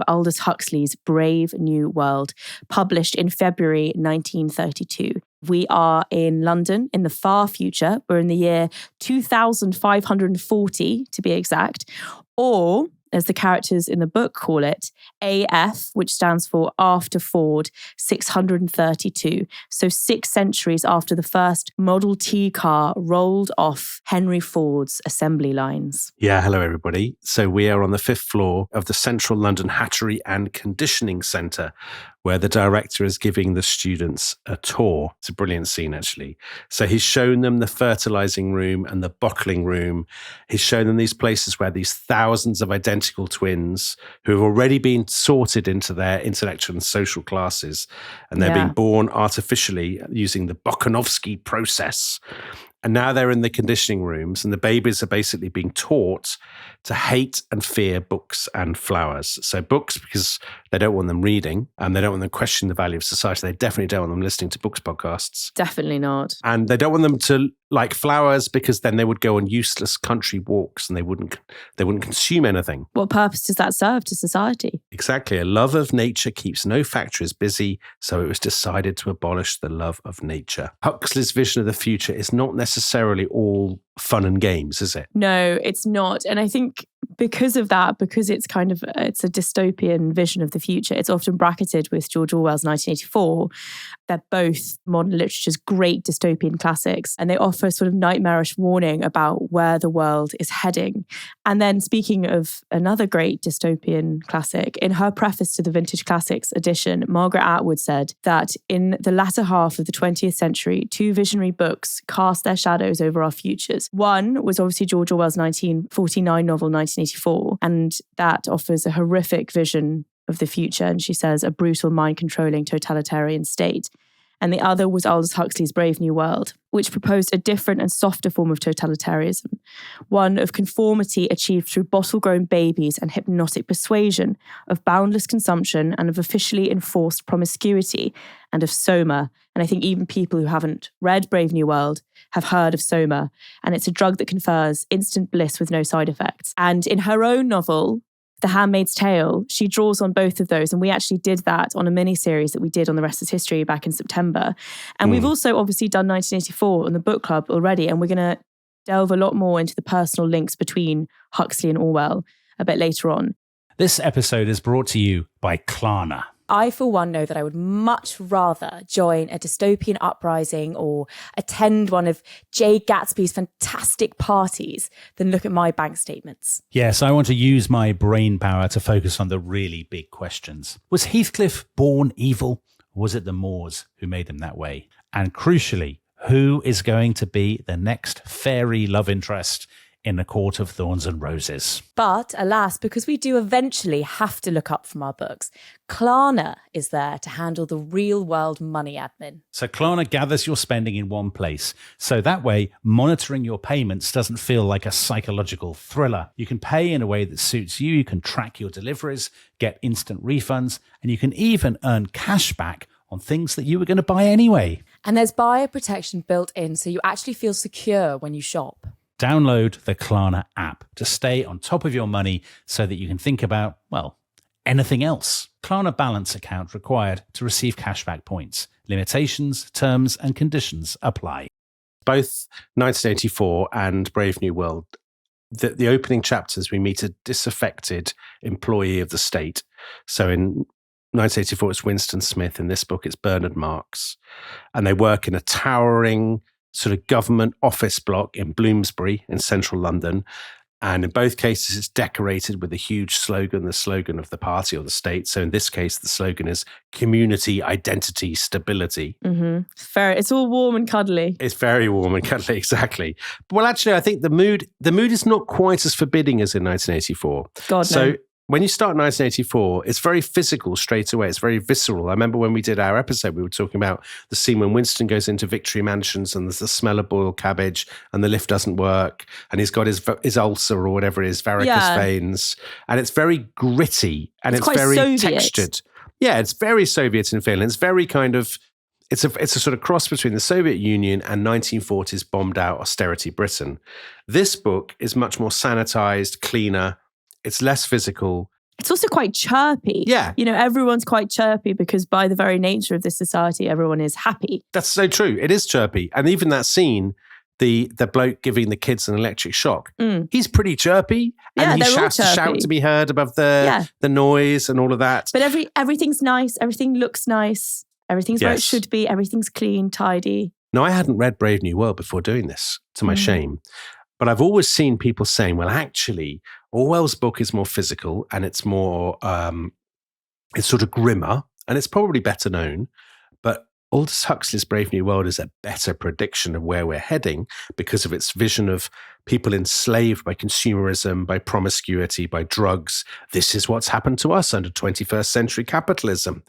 Aldous Huxley's Brave New World, published in February 1932. We are in London in the far future. We're in the year 2540, to be exact, or, as the characters in the book call it, AF, which stands for After Ford 632. So 6 centuries after the first Model T car rolled off Henry Ford's assembly lines. Yeah, hello everybody. So we are on the 5th floor of the Central London Hatchery and Conditioning Centre, where the director is giving the students a tour. It's a brilliant scene, actually. So he's shown them the fertilizing room and the bottling room. He's shown them these places where these thousands of identical twins who have already been sorted into their intellectual and social classes, and they're being born artificially using the Bokanovsky process. And now they're in the conditioning rooms, and the babies are basically being taught to hate and fear books and flowers. So books, because they don't want them reading, and they don't want them questioning the value of society. They definitely don't want them listening to books podcasts. Definitely not. And they don't want them to like flowers, because then they would go on useless country walks and they wouldn't consume anything. What purpose does that serve to society? Exactly. A love of nature keeps no factories busy, so it was decided to abolish the love of nature. Huxley's vision of the future is not necessarily all fun and games, is it? No, it's not. And I think because of that, because it's a dystopian vision of the future, it's often bracketed with George Orwell's 1984. They're both modern literature's great dystopian classics, and they offer a sort of nightmarish warning about where the world is heading. And then, speaking of another great dystopian classic, in her preface to the Vintage Classics edition, Margaret Atwood said that in the latter half of the 20th century, 2 visionary books cast their shadows over our futures. One was obviously George Orwell's 1949 novel, 1984, and that offers a horrific vision of the future. And she says, a brutal, mind-controlling totalitarian state. And the other was Aldous Huxley's Brave New World, which proposed a different and softer form of totalitarianism, one of conformity achieved through bottle-grown babies and hypnotic persuasion, of boundless consumption and of officially enforced promiscuity, and of soma. And I think even people who haven't read Brave New World have heard of soma, and it's a drug that confers instant bliss with no side effects. And in her own novel, The Handmaid's Tale, she draws on both of those. And we actually did that on a mini-series that we did on The Rest is History back in September. And we've also obviously done 1984 on the book club already. And we're going to delve a lot more into the personal links between Huxley and Orwell a bit later on. This episode is brought to you by Klarna. I, for one, know that I would much rather join a dystopian uprising or attend one of Jay Gatsby's fantastic parties than look at my bank statements. Yes, I want to use my brain power to focus on the really big questions. Was Heathcliff born evil, or was it the Moors who made him that way? And crucially, who is going to be the next fairy love interest in A Court of Thorns and Roses? But alas, because we do eventually have to look up from our books, Klarna is there to handle the real world money admin. So Klarna gathers your spending in one place. So that way, monitoring your payments doesn't feel like a psychological thriller. You can pay in a way that suits you. You can track your deliveries, get instant refunds, and you can even earn cash back on things that you were going to buy anyway. And there's buyer protection built in, so you actually feel secure when you shop. Download the Klarna app to stay on top of your money so that you can think about, well, anything else. Klarna balance account required to receive cashback points. Limitations, terms and conditions apply. Both 1984 and Brave New World, the opening chapters, we meet a disaffected employee of the state. So in 1984, it's Winston Smith. In this book, it's Bernard Marx. And they work in a towering sort of government office block in Bloomsbury in central London. And in both cases, it's decorated with a huge slogan, the slogan of the party or the state. So in this case, the slogan is community, identity, stability. Mm-hmm. It's all warm and cuddly. It's very warm and cuddly, exactly. Well, actually, I think the mood is not quite as forbidding as in 1984. God, no. When you start 1984, it's very physical straight away. It's very visceral. I remember when we did our episode, we were talking about the scene when Winston goes into Victory Mansions and there's the smell of boiled cabbage and the lift doesn't work and he's got his ulcer or whatever it is, varicose veins. And it's very gritty and it's very Soviet. Textured. Yeah, it's very Soviet in feeling. It's very kind of, it's a sort of cross between the Soviet Union and 1940s bombed out austerity Britain. This book is much more sanitized, cleaner. It's less physical. It's also quite chirpy. Yeah. You know, everyone's quite chirpy because by the very nature of this society, everyone is happy. That's so true. It is chirpy. And even that scene, the bloke giving the kids an electric shock, he's pretty chirpy. And he shouts to shout to be heard above the noise and all of that. But everything's nice. Everything looks nice. Everything's where it should be. Everything's clean, tidy. Now, I hadn't read Brave New World before doing this, to my shame. But I've always seen people saying, well, actually, Orwell's book is more physical and it's more, it's sort of grimmer and it's probably better known. But Aldous Huxley's Brave New World is a better prediction of where we're heading because of its vision of people enslaved by consumerism, by promiscuity, by drugs. This is what's happened to us under 21st century capitalism.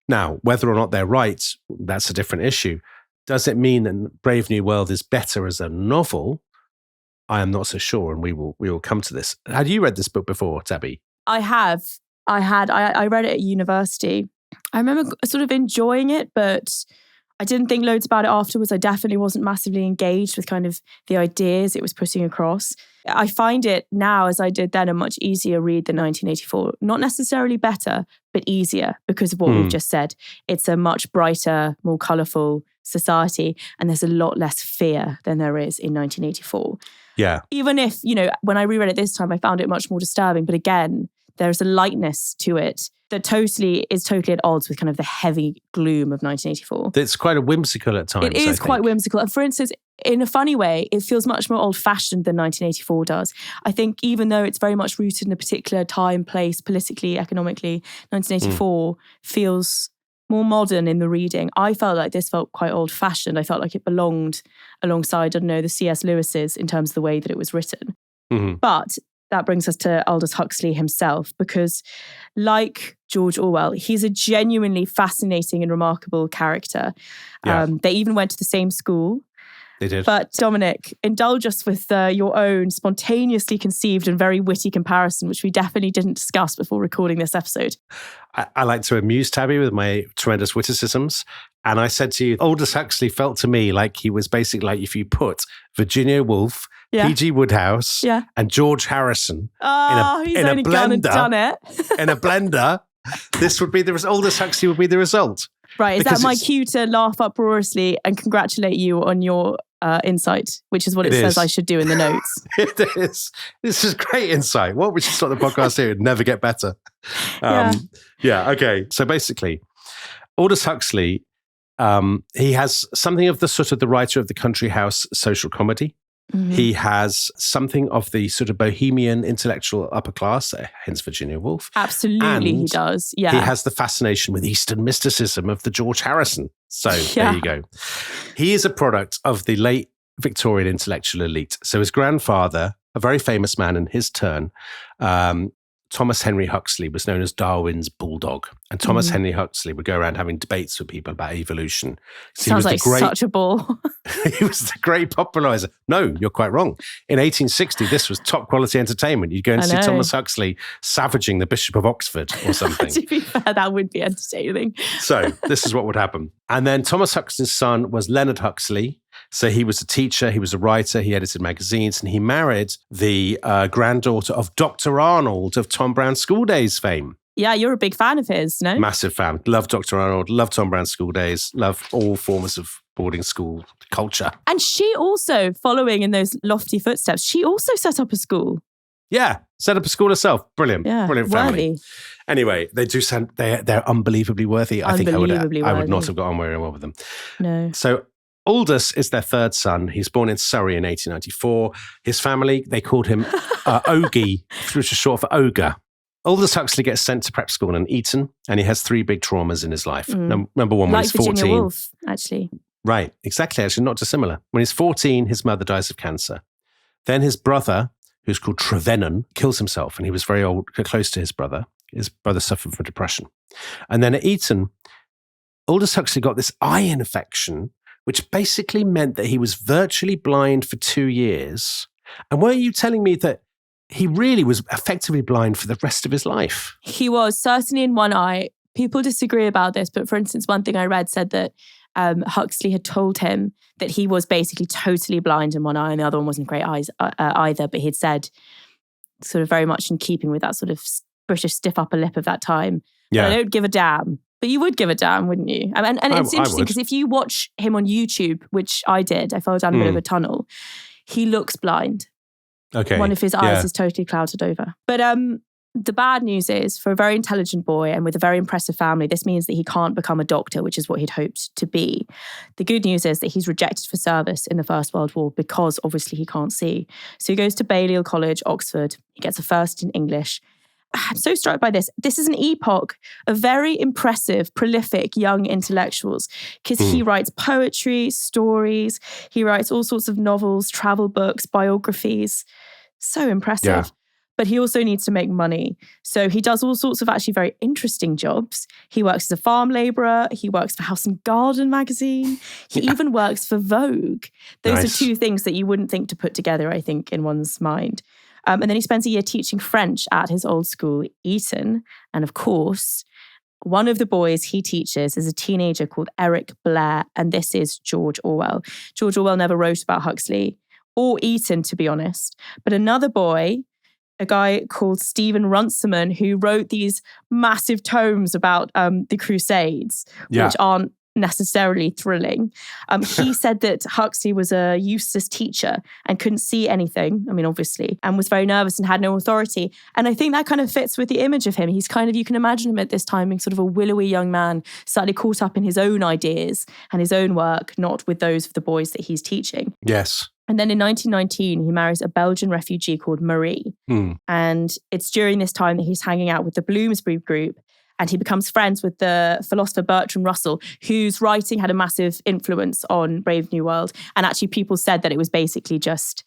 Now, whether or not they're right, that's a different issue. Does it mean that Brave New World is better as a novel? I am not so sure, and we will come to this. Had you read this book before, Tabby? I have. I read it at university. I remember sort of enjoying it, but I didn't think loads about it afterwards. I definitely wasn't massively engaged with kind of the ideas it was putting across. I find it now, as I did then, a much easier read than 1984. Not necessarily better, but easier because of what we've just said. It's a much brighter, more colourful society, and there's a lot less fear than there is in 1984. Yeah. Even if, you know, when I reread it this time, I found it much more disturbing. But again, there's a lightness to it that is totally at odds with kind of the heavy gloom of 1984. It's quite a whimsical at times. It is quite whimsical. And for instance, in a funny way, it feels much more old-fashioned than 1984 does. I think even though it's very much rooted in a particular time, place, politically, economically, 1984 feels more modern in the reading. I felt like this felt quite old-fashioned. I felt like it belonged alongside, I don't know, the C.S. Lewis's in terms of the way that it was written. But that brings us to Aldous Huxley himself, because like George Orwell, he's a genuinely fascinating and remarkable character. Yeah. They even went to the same school. They did. But Dominic, indulge us with your own spontaneously conceived and very witty comparison, which we definitely didn't discuss before recording this episode. I like to amuse Tabby with my tremendous witticisms. And I said to you, Aldous Huxley felt to me like he was basically like if you put Virginia Woolf, P.G. Wodehouse, and George Harrison in a blender, done it. in a blender, this would be Aldous Huxley would be the result. Right. Is that my cue to laugh uproariously and congratulate you on your insight, which is what it says I should do in the notes? It is. This is great insight. What we should start the podcast here and never get better. Okay. So basically, Aldous Huxley, he has something of the sort of the writer of the country house social comedy. He has something of the sort of bohemian intellectual upper class, hence Virginia Woolf. Absolutely, he does. Yeah. He has the fascination with Eastern mysticism of the George Harrison. So there you go. He is a product of the late Victorian intellectual elite. So his grandfather, a very famous man in his turn, Thomas Henry Huxley, was known as Darwin's bulldog. And Thomas Henry Huxley would go around having debates with people about evolution. Sounds like such a ball. He was the great popularizer. No, you're quite wrong. In 1860, this was top quality entertainment. You'd go and see Thomas Huxley savaging the Bishop of Oxford or something. To be fair, that would be entertaining. So this is what would happen. And then Thomas Huxley's son was Leonard Huxley. So he was a teacher, he was a writer, he edited magazines, and he married the granddaughter of Dr. Arnold of Tom Brown's School Days fame. Yeah, you're a big fan of his, no? Massive fan. Love Dr. Arnold, love Tom Brown's School Days, love all forms of boarding school culture. And she also, following in those lofty footsteps, she also set up a school. Yeah, set up a school herself. Brilliant. Yeah, brilliant family. Worthy. Anyway, they do sound, they're unbelievably worthy. I think I would not have got on very well with them. No. So Aldous is their third son. He's born in Surrey in 1894. His family, they called him Ogie, which is short for ogre. Aldous Huxley gets sent to prep school in Eton, and he has three big traumas in his life. Number one, when he's 14. Virginia Woolf, actually. Right, exactly. Actually, not dissimilar. When he's 14, his mother dies of cancer. Then his brother, who's called Trevennan, kills himself, and he was very old, close to his brother. His brother suffered from depression. And then at Eton, Aldous Huxley got this eye infection, which basically meant that he was virtually blind for 2 years. And weren't you telling me that he really was effectively blind for the rest of his life? He was, certainly in one eye. People disagree about this, but for instance, one thing I read said that Huxley had told him that he was basically totally blind in one eye and the other one wasn't great eyes either, but he'd said, sort of very much in keeping with that sort of British stiff upper lip of that time. Yeah. But I don't give a damn. But you would give a damn, wouldn't you? And it's interesting because if you watch him on YouTube, which I did, I fell down a bit of a tunnel, he looks blind. Okay. One of his eyes is totally clouded over. But the bad news is, for a very intelligent boy and with a very impressive family, this means that he can't become a doctor, which is what he'd hoped to be. The good news is that he's rejected for service in the First World War because obviously he can't see. So he goes to Balliol College, Oxford. He gets a first in English. I'm so struck by this. This is an epoch of very impressive, prolific young intellectuals because he writes poetry, stories. He writes all sorts of novels, travel books, biographies. So impressive. Yeah. But he also needs to make money. So he does all sorts of actually very interesting jobs. He works as a farm labourer. He works for House and Garden magazine. He even works for Vogue. Those are two things that you wouldn't think to put together, I think, in one's mind. And then he spends a year teaching French at his old school, Eton. And of course, one of the boys he teaches is a teenager called Eric Blair. And this is George Orwell. George Orwell never wrote about Huxley or Eton, to be honest. But another boy, a guy called Stephen Runciman, who wrote these massive tomes about the Crusades, which aren't necessarily thrilling. He said that Huxley was a useless teacher and couldn't see anything, I mean, obviously, and was very nervous and had no authority. And I think that kind of fits with the image of him. He's kind of, you can imagine him at this time being sort of a willowy young man, slightly caught up in his own ideas and his own work, not with those of the boys that he's teaching. Yes. And then in 1919, he marries a Belgian refugee called Marie. And it's during this time that he's hanging out with the Bloomsbury group. And he becomes friends with the philosopher Bertrand Russell, whose writing had a massive influence on Brave New World. And actually, people said that it was basically just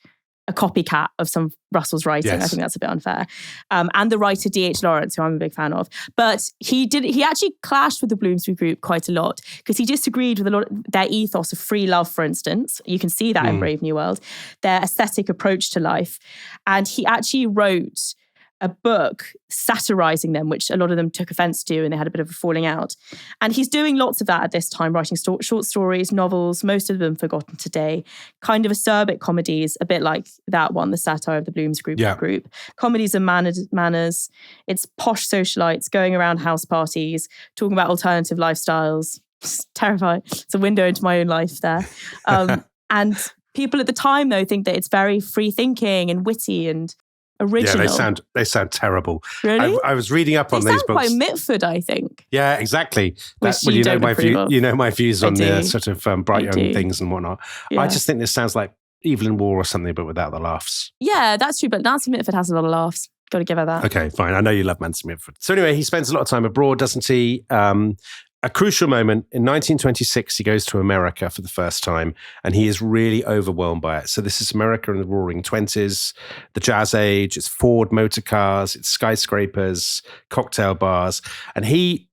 a copycat of some Russell's writing. Yes. I think that's a bit unfair. And the writer D.H. Lawrence, who I'm a big fan of. But he actually clashed with the Bloomsbury group quite a lot because he disagreed with a lot of their ethos of free love, for instance. You can see that in Brave New World, their aesthetic approach to life. And he actually wrote a book satirising them, which a lot of them took offence to, and they had a bit of a falling out. And he's doing lots of that at this time, writing short stories, novels, most of them forgotten today, kind of acerbic comedies, a bit like that one, The Satire of the Bloomsbury group. Comedies and manners. It's posh socialites going around house parties, talking about alternative lifestyles. It's terrifying. It's a window into my own life there. And people at the time, though, think that it's very free thinking and witty and original. Yeah, they sound terrible. Really? I was reading up on these books. Quite Mitford, I think. Yeah, exactly. You know my views on the sort of bright young things and whatnot. Yeah. I just think this sounds like Evelyn Waugh or something, but without the laughs. Yeah, that's true. But Nancy Mitford has a lot of laughs. Got to give her that. Okay, fine. I know you love Nancy Mitford. So anyway, he spends a lot of time abroad, doesn't he? A crucial moment, in 1926, he goes to America for the first time, and he is really overwhelmed by it. So this is America in the roaring 20s, the jazz age, it's Ford motor cars, it's skyscrapers, cocktail bars. And he,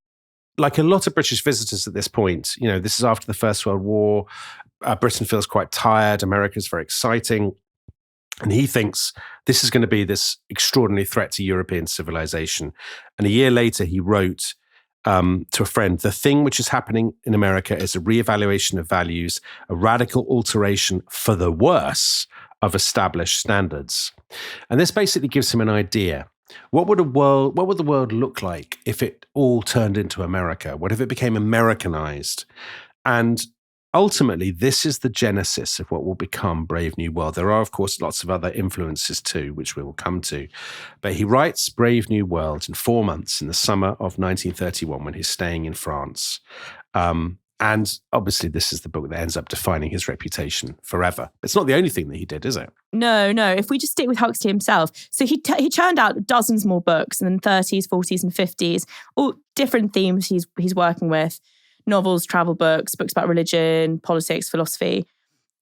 like a lot of British visitors at this point, you know, this is after the First World War, Britain feels quite tired, America's very exciting. And he thinks this is going to be this extraordinary threat to European civilization. And a year later, he wrote to a friend, the thing which is happening in America is a reevaluation of values, a radical alteration for the worse of established standards. And this basically gives him an idea. What would the world look like if it all turned into America? What if it became Americanized? And ultimately, this is the genesis of what will become Brave New World. There are, of course, lots of other influences too, which we will come to. But he writes Brave New World in 4 months in the summer of 1931 when he's staying in France. And obviously, this is the book that ends up defining his reputation forever. It's not the only thing that he did, is it? No. If we just stick with Huxley himself. So he churned out dozens more books in the 30s, 40s and 50s, all different themes he's working with. Novels, travel books, books about religion, politics, philosophy.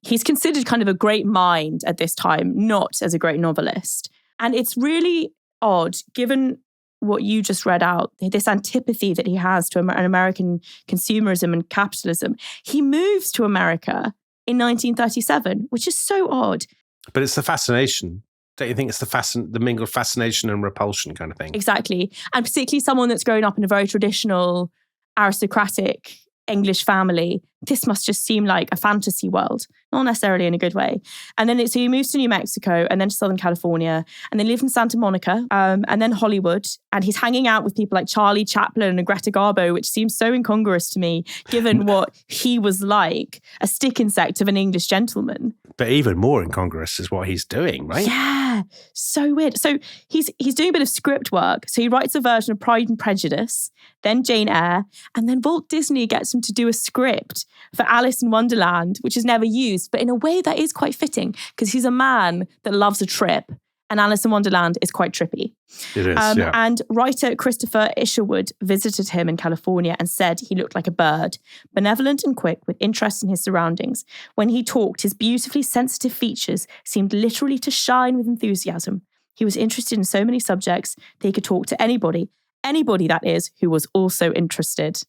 He's considered kind of a great mind at this time, not as a great novelist. And it's really odd, given what you just read out, this antipathy that he has to an American consumerism and capitalism. He moves to America in 1937, which is so odd. But it's the fascination. Don't you think it's the mingled fascination and repulsion kind of thing? Exactly. And particularly someone that's grown up in a very traditional aristocratic English family. This must just seem like a fantasy world, not necessarily in a good way. And then so he moves to New Mexico and then to Southern California, and they live in Santa Monica and then Hollywood. And he's hanging out with people like Charlie Chaplin and Greta Garbo, which seems so incongruous to me, given what he was like, a stick insect of an English gentleman. But even more incongruous is what he's doing, right? Yeah, so weird. So he's doing a bit of script work. So he writes a version of Pride and Prejudice, then Jane Eyre, and then Walt Disney gets him to do a script for Alice in Wonderland, which is never used, but in a way that is quite fitting because he's a man that loves a trip, and Alice in Wonderland is quite trippy. It is, yeah. And writer Christopher Isherwood visited him in California and said he looked like a bird, benevolent and quick with interest in his surroundings. When he talked, his beautifully sensitive features seemed literally to shine with enthusiasm. He was interested in so many subjects that he could talk to anybody that is, who was also interested.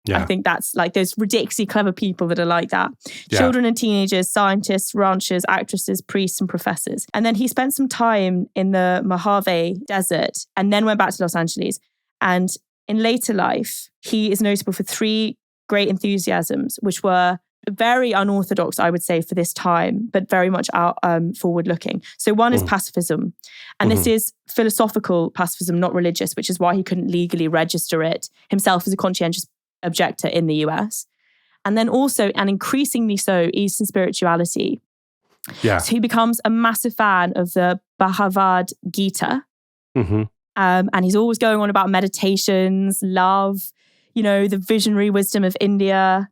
Yeah. I think that's like those ridiculously clever people that are like that. Yeah. Children and teenagers, scientists, ranchers, actresses, priests, and professors. And then he spent some time in the Mojave Desert and then went back to Los Angeles. And in later life, he is notable for 3 great enthusiasms, which were very unorthodox, I would say, for this time, but very much forward-looking. So one is pacifism. And this is philosophical pacifism, not religious, which is why he couldn't legally register it himself as a conscientious objector in the US. And then also, and increasingly so, Eastern spirituality. Yeah. So he becomes a massive fan of the Bhagavad Gita. And he's always going on about meditations, love, the visionary wisdom of India.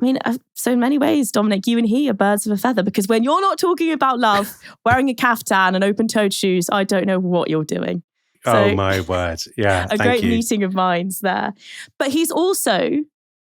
I mean, so in many ways, Dominic, you and he are birds of a feather, because when you're not talking about love, wearing a caftan and open-toed shoes, I don't know what you're doing. So, oh my word. Yeah. A great meeting of minds there. But he's also,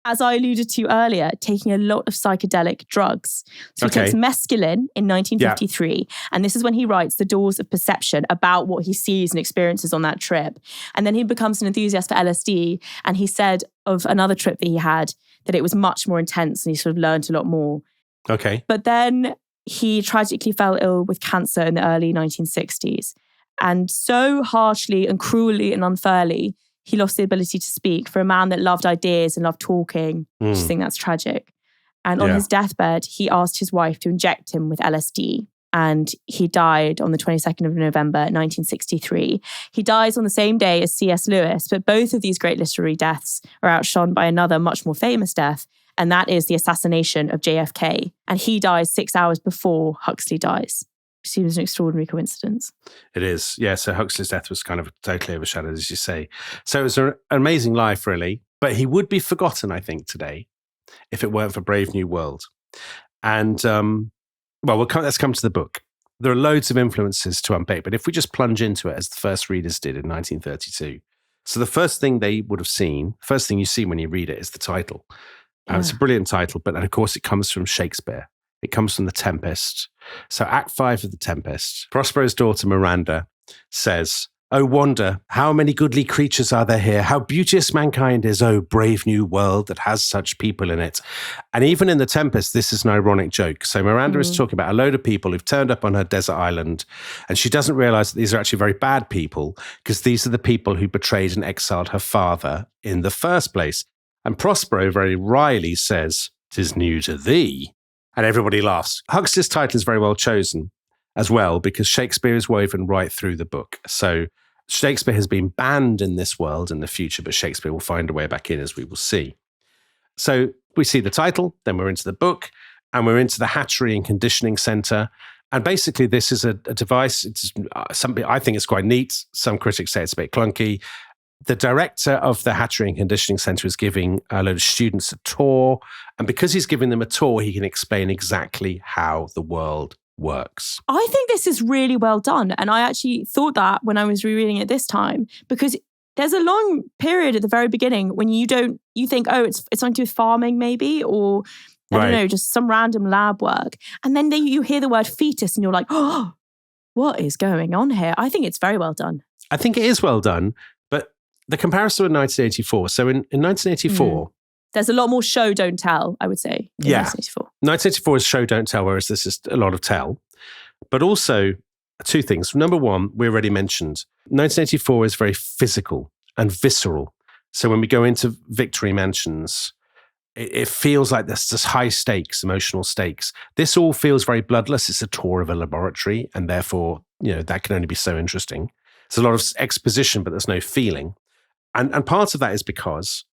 as I alluded to earlier, taking a lot of psychedelic drugs. So he takes mescaline in 1953. And this is when he writes The Doors of Perception about what he sees and experiences on that trip. And then he becomes an enthusiast for LSD. And he said of another trip that he had that it was much more intense and he sort of learned a lot more. Okay. But then he tragically fell ill with cancer in the early 1960s. And so harshly and cruelly and unfairly, he lost the ability to speak for a man that loved ideas and loved talking. I just think that's tragic. And on his deathbed, he asked his wife to inject him with LSD. And he died on the 22nd of November, 1963. He dies on the same day as C.S. Lewis, but both of these great literary deaths are outshone by another much more famous death, and that is the assassination of JFK. And he dies 6 hours before Huxley dies. Seems an extraordinary coincidence. It is. Yeah. So Huxley's death was kind of totally overshadowed, as you say. So it was an amazing life, really. But he would be forgotten, I think, today, if it weren't for Brave New World. And, let's come to the book. There are loads of influences to unpick, but if we just plunge into it, as the first readers did in 1932. So the first thing they would have seen, first thing you see when you read it is the title. It's a brilliant title, but of course it comes from Shakespeare. It comes from The Tempest. So Act 5 of The Tempest, Prospero's daughter Miranda says, "Oh, wonder, how many goodly creatures are there here? How beauteous mankind is, oh, brave new world that has such people in it." And even in The Tempest, this is an ironic joke. So Miranda is talking about a load of people who've turned up on her desert island, and she doesn't realize that these are actually very bad people, because these are the people who betrayed and exiled her father in the first place. And Prospero very wryly says, "'Tis new to thee." And everybody laughs. Huxley's title is very well chosen as well, because Shakespeare is woven right through the book. So Shakespeare has been banned in this world in the future, but Shakespeare will find a way back in, as we will see. So we see the title, then we're into the book, and we're into the Hatchery and Conditioning Center. And basically, this is a device. It's something I think is quite neat. Some critics say it's a bit clunky. The director of the Hatchery and Conditioning Center is giving a load of students a tour. And because he's giving them a tour, he can explain exactly how the world works. I think this is really well done. And I actually thought that when I was rereading it this time, because there's a long period at the very beginning when you think, oh, it's something to do with farming maybe, or I don't know, just some random lab work. And then you hear the word fetus and you're like, oh, what is going on here? I think it's very well done. I think it is well done. The comparison with 1984. So in 1984... There's a lot more show, don't tell, I would say, in 1984. 1984 is show, don't tell, whereas this is a lot of tell. But also, two things. Number one, we already mentioned, 1984 is very physical and visceral. So when we go into Victory Mansions, it feels like there's this high stakes, emotional stakes. This all feels very bloodless. It's a tour of a laboratory, and therefore, that can only be so interesting. There's a lot of exposition, but there's no feeling. And part of that is because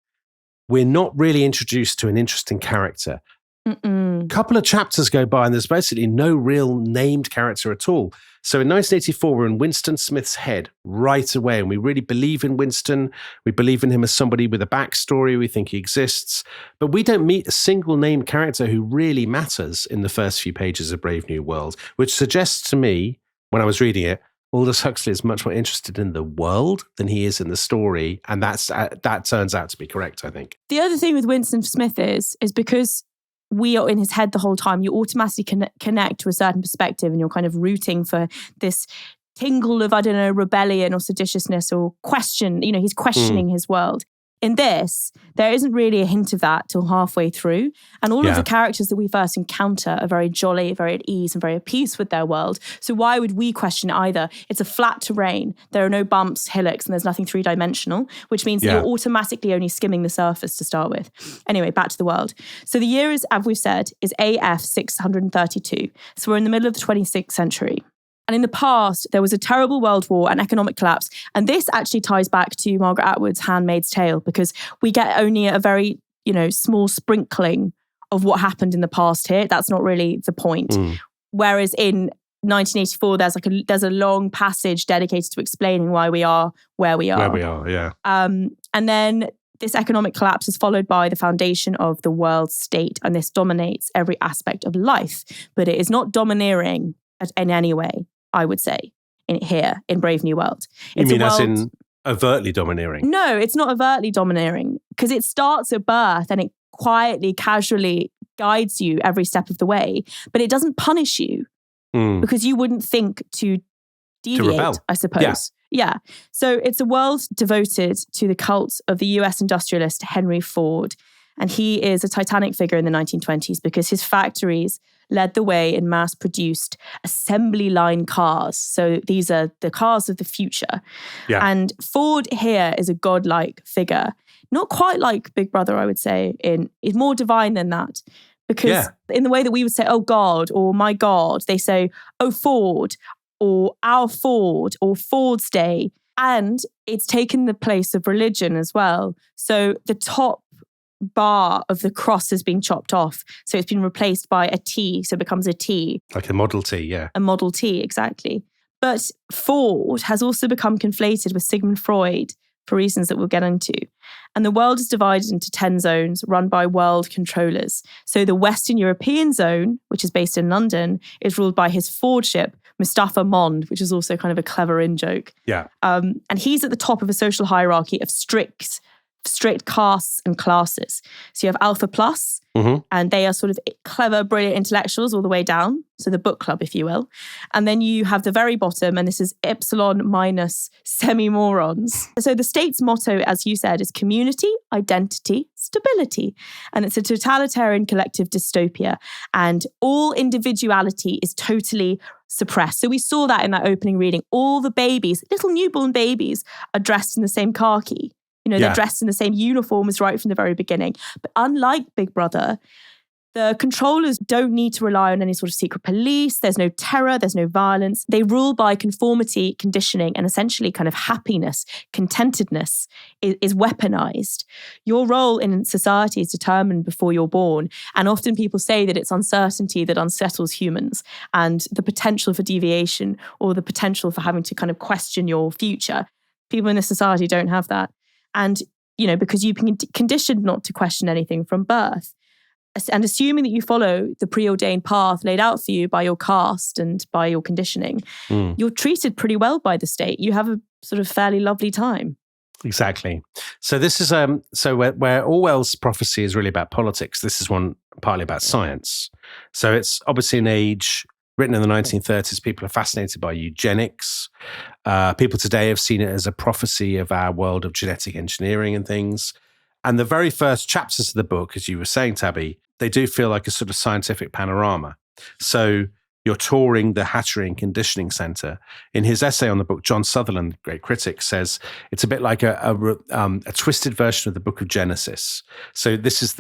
we're not really introduced to an interesting character. A couple of chapters go by and there's basically no real named character at all. So in 1984, we're in Winston Smith's head right away, and we really believe in Winston. We believe in him as somebody with a backstory. We think he exists. But we don't meet a single named character who really matters in the first few pages of Brave New World, which suggests to me, when I was reading it, Aldous Huxley is much more interested in the world than he is in the story. And that turns out to be correct, I think. The other thing with Winston Smith is because we are in his head the whole time, you automatically connect to a certain perspective, and you're kind of rooting for this tingle of, rebellion or seditiousness or question. He's questioning his world. In this, there isn't really a hint of that till halfway through. And all of the characters that we first encounter are very jolly, very at ease, and very at peace with their world. So why would we question it either? It's a flat terrain. There are no bumps, hillocks, and there's nothing three-dimensional, which means that you're automatically only skimming the surface to start with. Anyway, back to the world. So the year is, as we've said, is AF 632. So we're in the middle of the 26th century. And in the past, there was a terrible world war and economic collapse. And this actually ties back to Margaret Atwood's Handmaid's Tale, because we get only a very, small sprinkling of what happened in the past here. That's not really the point. Whereas in 1984, there's a long passage dedicated to explaining why we are where we are. Where we are, yeah. And then this economic collapse is followed by the foundation of the world state. And this dominates every aspect of life. But it is not domineering in any way, I would say, in Brave New World. It's as in overtly domineering? No, it's not overtly domineering, because it starts at birth and it quietly, casually guides you every step of the way, but it doesn't punish you because you wouldn't think to deviate, I suppose. Yeah. So it's a world devoted to the cult of the US industrialist Henry Ford. And he is a titanic figure in the 1920s because his factories led the way in mass-produced assembly line cars. So these are the cars of the future. Yeah. And Ford here is a godlike figure. Not quite like Big Brother, I would say. He's more divine than that. Because in the way that we would say, oh God, or my God, they say, oh Ford, or our Ford, or Ford's Day. And it's taken the place of religion as well. So the top bar of the cross has been chopped off. So it's been replaced by a T. So it becomes a T. Like a Model T, yeah. A Model T, exactly. But Ford has also become conflated with Sigmund Freud for reasons that we'll get into. And the world is divided into 10 zones run by world controllers. So the Western European zone, which is based in London, is ruled by his Fordship, Mustafa Mond, which is also kind of a clever in-joke. Yeah. And he's at the top of a social hierarchy of strict castes and classes. So you have Alpha Plus, and they are sort of clever, brilliant intellectuals all the way down. So the book club, if you will. And then you have the very bottom, and this is Epsilon minus semi-morons. So the state's motto, as you said, is community, identity, stability. And it's a totalitarian collective dystopia. And all individuality is totally suppressed. So we saw that in that opening reading. All the babies, little newborn babies, are dressed in the same khaki. They're dressed in the same uniforms right from the very beginning. But unlike Big Brother, the controllers don't need to rely on any sort of secret police. There's no terror. There's no violence. They rule by conformity, conditioning, and essentially kind of happiness, contentedness is weaponized. Your role in society is determined before you're born. And often people say that it's uncertainty that unsettles humans, and the potential for deviation or the potential for having to kind of question your future. People in this society don't have that. And, because you've been conditioned not to question anything from birth. And assuming that you follow the preordained path laid out for you by your caste and by your conditioning, you're treated pretty well by the state. You have a sort of fairly lovely time. Exactly. So this is where Orwell's prophecy is really about politics. This is one partly about science. So it's obviously an age written in the 1930s. People are fascinated by eugenics. People today have seen it as a prophecy of our world of genetic engineering and things. And the very first chapters of the book, as you were saying, Tabby, they do feel like a sort of scientific panorama. So You're touring the Hatchery and Conditioning Centre. In his essay on the book, John Sutherland, great critic, says it's a bit like a twisted version of the book of Genesis. So this is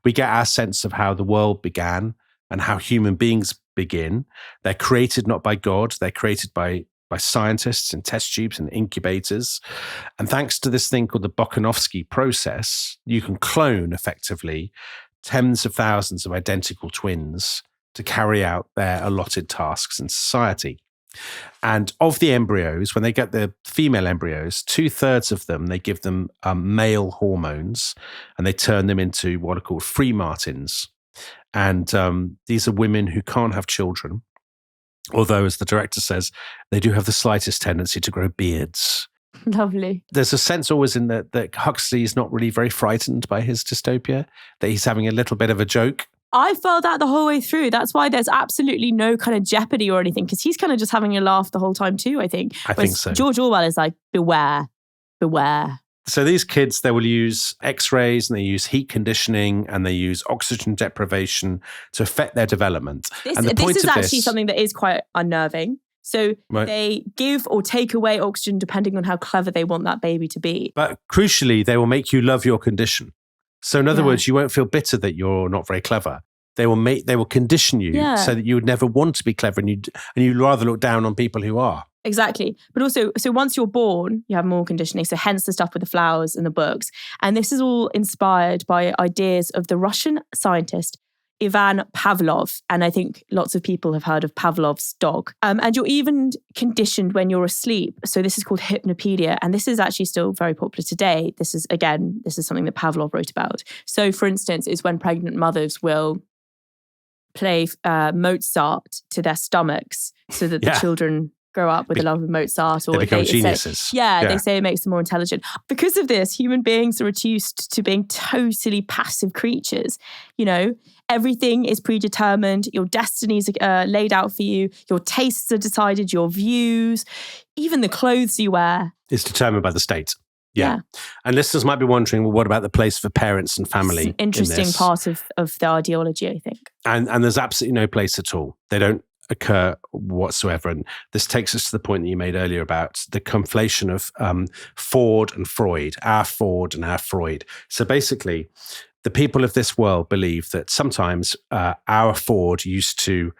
we get our sense of how the world began and how human beings begin. They're created not by God, they're created by scientists in test tubes and incubators. And thanks to this thing called the Bokanovsky process, you can clone effectively tens of thousands of identical twins to carry out their allotted tasks in society. And of the embryos, when they get the female embryos, 2/3 of them, they give them male hormones and they turn them into what are called free martins. And these are women who can't have children, although, as the director says, they do have the slightest tendency to grow beards. Lovely. There's a sense always in that Huxley is not really very frightened by his dystopia, that he's having a little bit of a joke. I felt that the whole way through. That's why there's absolutely no kind of jeopardy or anything, because he's kind of just having a laugh the whole time too, I think. I think so. George Orwell is like, beware, beware. So these kids, they will use X-rays and they use heat conditioning and they use oxygen deprivation to affect their development. This is actually something that is quite unnerving. So they give or take away oxygen depending on how clever they want that baby to be. But crucially, they will make you love your condition. So in other words, you won't feel bitter that you're not very clever. They will condition you so that you would never want to be clever and you'd rather look down on people who are. Exactly. But also, so once you're born, you have more conditioning. So hence the stuff with the flowers and the books. And this is all inspired by ideas of the Russian scientist Ivan Pavlov. And I think lots of people have heard of Pavlov's dog. And you're even conditioned when you're asleep. So this is called hypnopedia. And this is actually still very popular today. This is something that Pavlov wrote about. So for instance, is when pregnant mothers will play Mozart to their stomachs so that the children grow up with a love of Mozart. Or they become geniuses. They say it makes them more intelligent. Because of this, human beings are reduced to being totally passive creatures. You know, everything is predetermined. Your destinies are laid out for you. Your tastes are decided, your views, even the clothes you wear. It's determined by the state. Yeah. And listeners might be wondering, well, what about the place for parents and family? It's an interesting part of the ideology, I think. And there's absolutely no place at all. They don't occur whatsoever. And this takes us to the point that you made earlier about the conflation of Ford and Freud, our Ford and our Freud. So basically, the people of this world believe that sometimes our Ford used to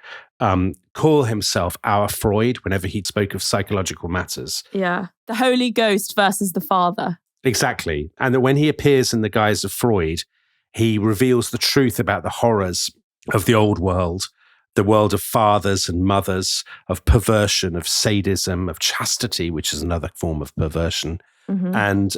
call himself our Freud whenever he spoke of psychological matters. Yeah. The Holy Ghost versus the Father. Exactly. And that when he appears in the guise of Freud, he reveals the truth about the horrors of the old world, the world of fathers and mothers, of perversion, of sadism, of chastity, which is another form of perversion. Mm-hmm. And,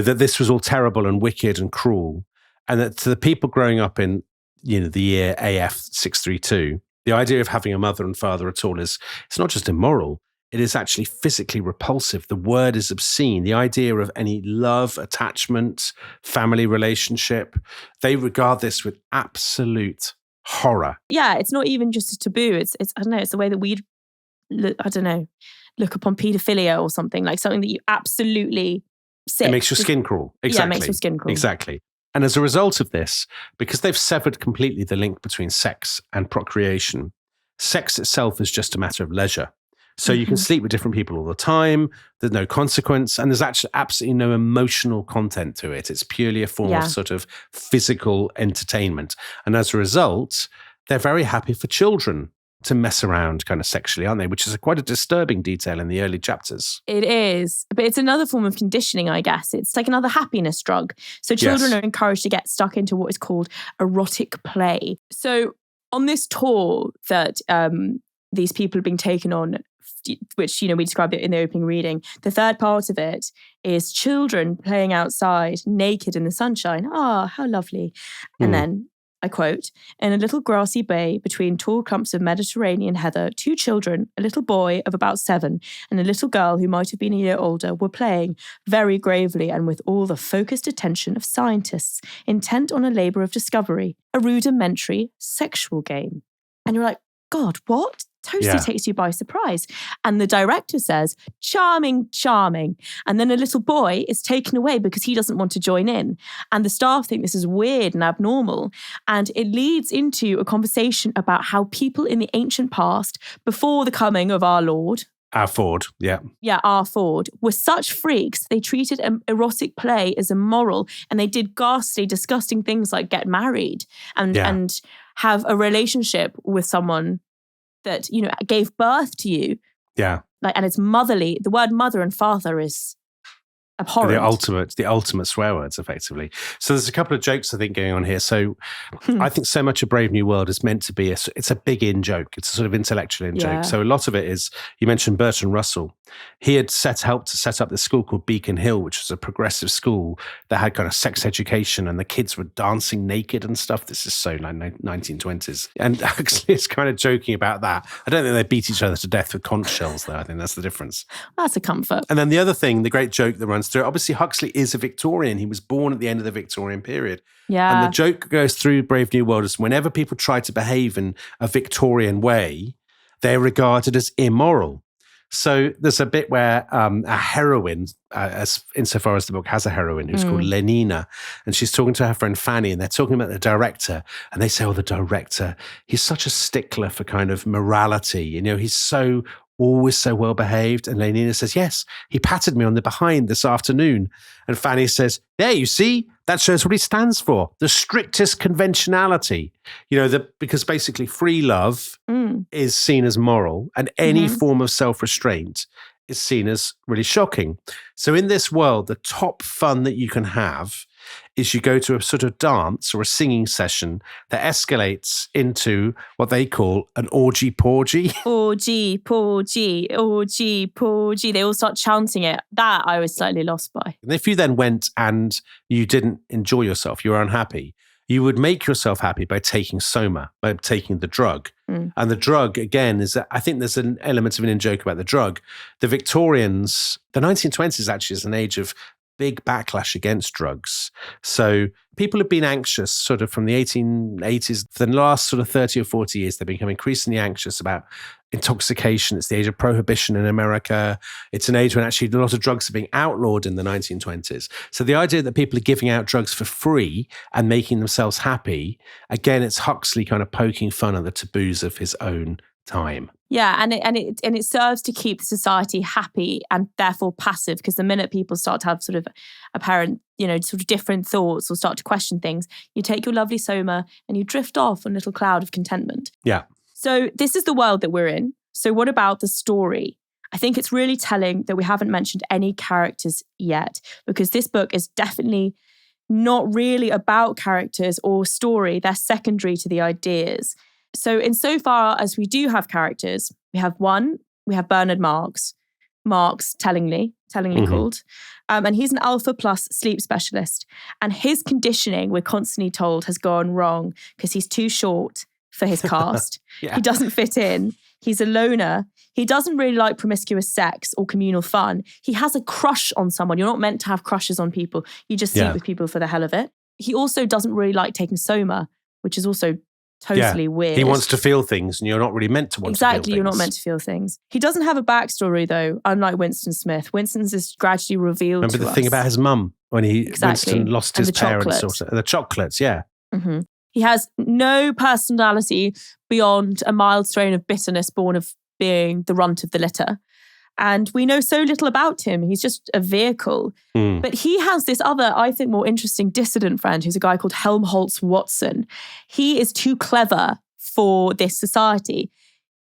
that this was all terrible and wicked and cruel. And that to the people growing up in, the year AF 632, the idea of having a mother and father at all it's not just immoral, it is actually physically repulsive. The word is obscene. The idea of any love, attachment, family relationship, they regard this with absolute horror. Yeah, it's not even just a taboo. It's I don't know, it's the way that we'd, look upon paedophilia or something, like something that you absolutely sick. It makes your skin crawl. Exactly. Yeah, it makes your skin crawl. Exactly. And as a result of this, because they've severed completely the link between sex and procreation, sex itself is just a matter of leisure. So you can sleep with different people all the time. There's no consequence. And there's actually absolutely no emotional content to it. It's purely a form of sort of physical entertainment. And as a result, they're very happy for children to mess around kind of sexually, aren't they? Which is quite a disturbing detail in the early chapters. It is. But it's another form of conditioning, I guess. It's like another happiness drug. So children are encouraged to get stuck into what is called erotic play. So on this tour that these people are being taken on, which, we described it in the opening reading, the third part of it is children playing outside naked in the sunshine. Ah, how lovely. And then, I quote, in a little grassy bay between tall clumps of Mediterranean heather, 2 children, a little boy of about 7 and a little girl who might have been a year older, were playing very gravely and with all the focused attention of scientists intent on a labour of discovery, a rudimentary sexual game. And you're like, God, what? Totally takes you by surprise. And the director says, charming, charming. And then a little boy is taken away because he doesn't want to join in. And the staff think this is weird and abnormal. And it leads into a conversation about how people in the ancient past, before the coming of our Lord, our Ford, yeah, our Ford, were such freaks. They treated an erotic play as immoral, and they did ghastly, disgusting things like get married and have a relationship with someone that, you know, gave birth to you. Yeah. And it's motherly. The word mother and father is abhorrent. The ultimate swear words, effectively. So there's a couple of jokes, I think, going on here. So I think so much of Brave New World is meant to be it's a big in joke. It's a sort of intellectual in joke. So a lot of it is, you mentioned Bertrand Russell. He had helped to set up this school called Beacon Hill, which was a progressive school that had kind of sex education, and the kids were dancing naked and stuff. This is so like 1920s. And Huxley is kind of joking about that. I don't think they beat each other to death with conch shells, though. I think that's the difference. That's a comfort. And then the other thing, the great joke that runs through, obviously Huxley is a Victorian. He was born at the end of the Victorian period. Yeah. And the joke goes through Brave New World is whenever people try to behave in a Victorian way, they're regarded as immoral. So there's a bit where a heroine, as insofar as the book has a heroine, who's called Lenina, and she's talking to her friend Fanny, and they're talking about the director, and they say, oh, the director, he's such a stickler for kind of morality. You know, he's always so well behaved. And Lenina says, yes, he patted me on the behind this afternoon. And Fanny says, there, you see, that shows what he stands for, the strictest conventionality. You know, because basically free love is seen as moral, and any form of self-restraint is seen as really shocking. So in this world, the top fun that you can have is you go to a sort of dance or a singing session that escalates into what they call an orgy-porgy. Orgy, porgy, orgy, porgy. They all start chanting it. That I was slightly lost by. And if you then went and you didn't enjoy yourself, you were unhappy, you would make yourself happy by taking soma, by taking the drug. And the drug, again, I think there's an element of an in-joke about the drug. The Victorians, the 1920s actually is an age of big backlash against drugs. So people have been anxious sort of from the 1880s. For the last sort of 30 or 40 years, they've become increasingly anxious about intoxication. It's the age of prohibition in America. It's an age when actually a lot of drugs are being outlawed in the 1920s. So the idea that people are giving out drugs for free and making themselves happy, again, it's Huxley kind of poking fun at the taboos of his own time. Yeah, and it serves to keep society happy and therefore passive, because the minute people start to have sort of apparent, you know, sort of different thoughts or start to question things, you take your lovely soma and you drift off on a little cloud of contentment. Yeah. So this is the world that we're in. So what about the story? I think it's really telling that we haven't mentioned any characters yet, because this book is definitely not really about characters or story. They're secondary to the ideas. So insofar as we do have characters, we have Bernard Marx tellingly called. And he's an Alpha Plus sleep specialist. And his conditioning, we're constantly told, has gone wrong because he's too short for his cast. He doesn't fit in. He's a loner. He doesn't really like promiscuous sex or communal fun. He has a crush on someone. You're not meant to have crushes on people. You just sleep with people for the hell of it. He also doesn't really like taking soma, which is also totally weird. He wants to feel things and you're not really meant to want to feel things. Exactly, you're not meant to feel things. He doesn't have a backstory though, unlike Winston Smith. Winston's is gradually revealed Remember to the us. thing about his mum when Winston lost his parents? The chocolates, yeah. Mm-hmm. He has no personality beyond a mild strain of bitterness born of being the runt of the litter. And we know so little about him. He's just a vehicle. But he has this other, I think, more interesting dissident friend who's a guy called Helmholtz Watson. He is too clever for this society.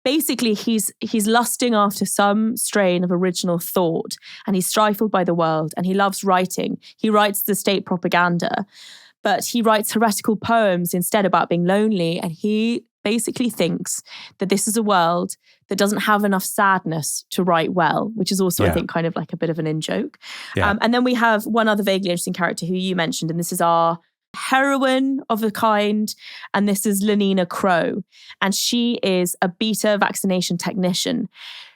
Basically, he's lusting after some strain of original thought, and he's stifled by the world, and he loves writing. He writes the state propaganda, but he writes heretical poems instead about being lonely, and he basically thinks that this is a world that doesn't have enough sadness to write well, which is also, I think, kind of like a bit of an in-joke. And then we have one other vaguely interesting character who you mentioned, and this is our heroine of a kind, and this is Lenina Crow. And she is a beta vaccination technician.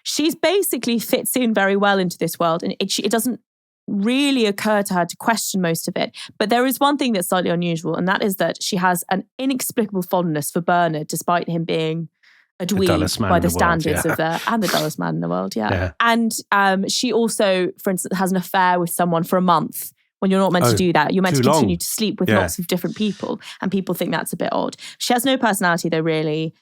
She's basically fits in very well into this world, and it doesn't really occur to her to question most of it. But there is one thing that's slightly unusual, and that is that she has an inexplicable fondness for Bernard, despite him being a dweeb by the standards of and the dullest man in the world, And she also, for instance, has an affair with someone for a month when you're not meant to do that. You're meant to continue to sleep with lots of different people, and people think that's a bit odd. She has no personality though, really.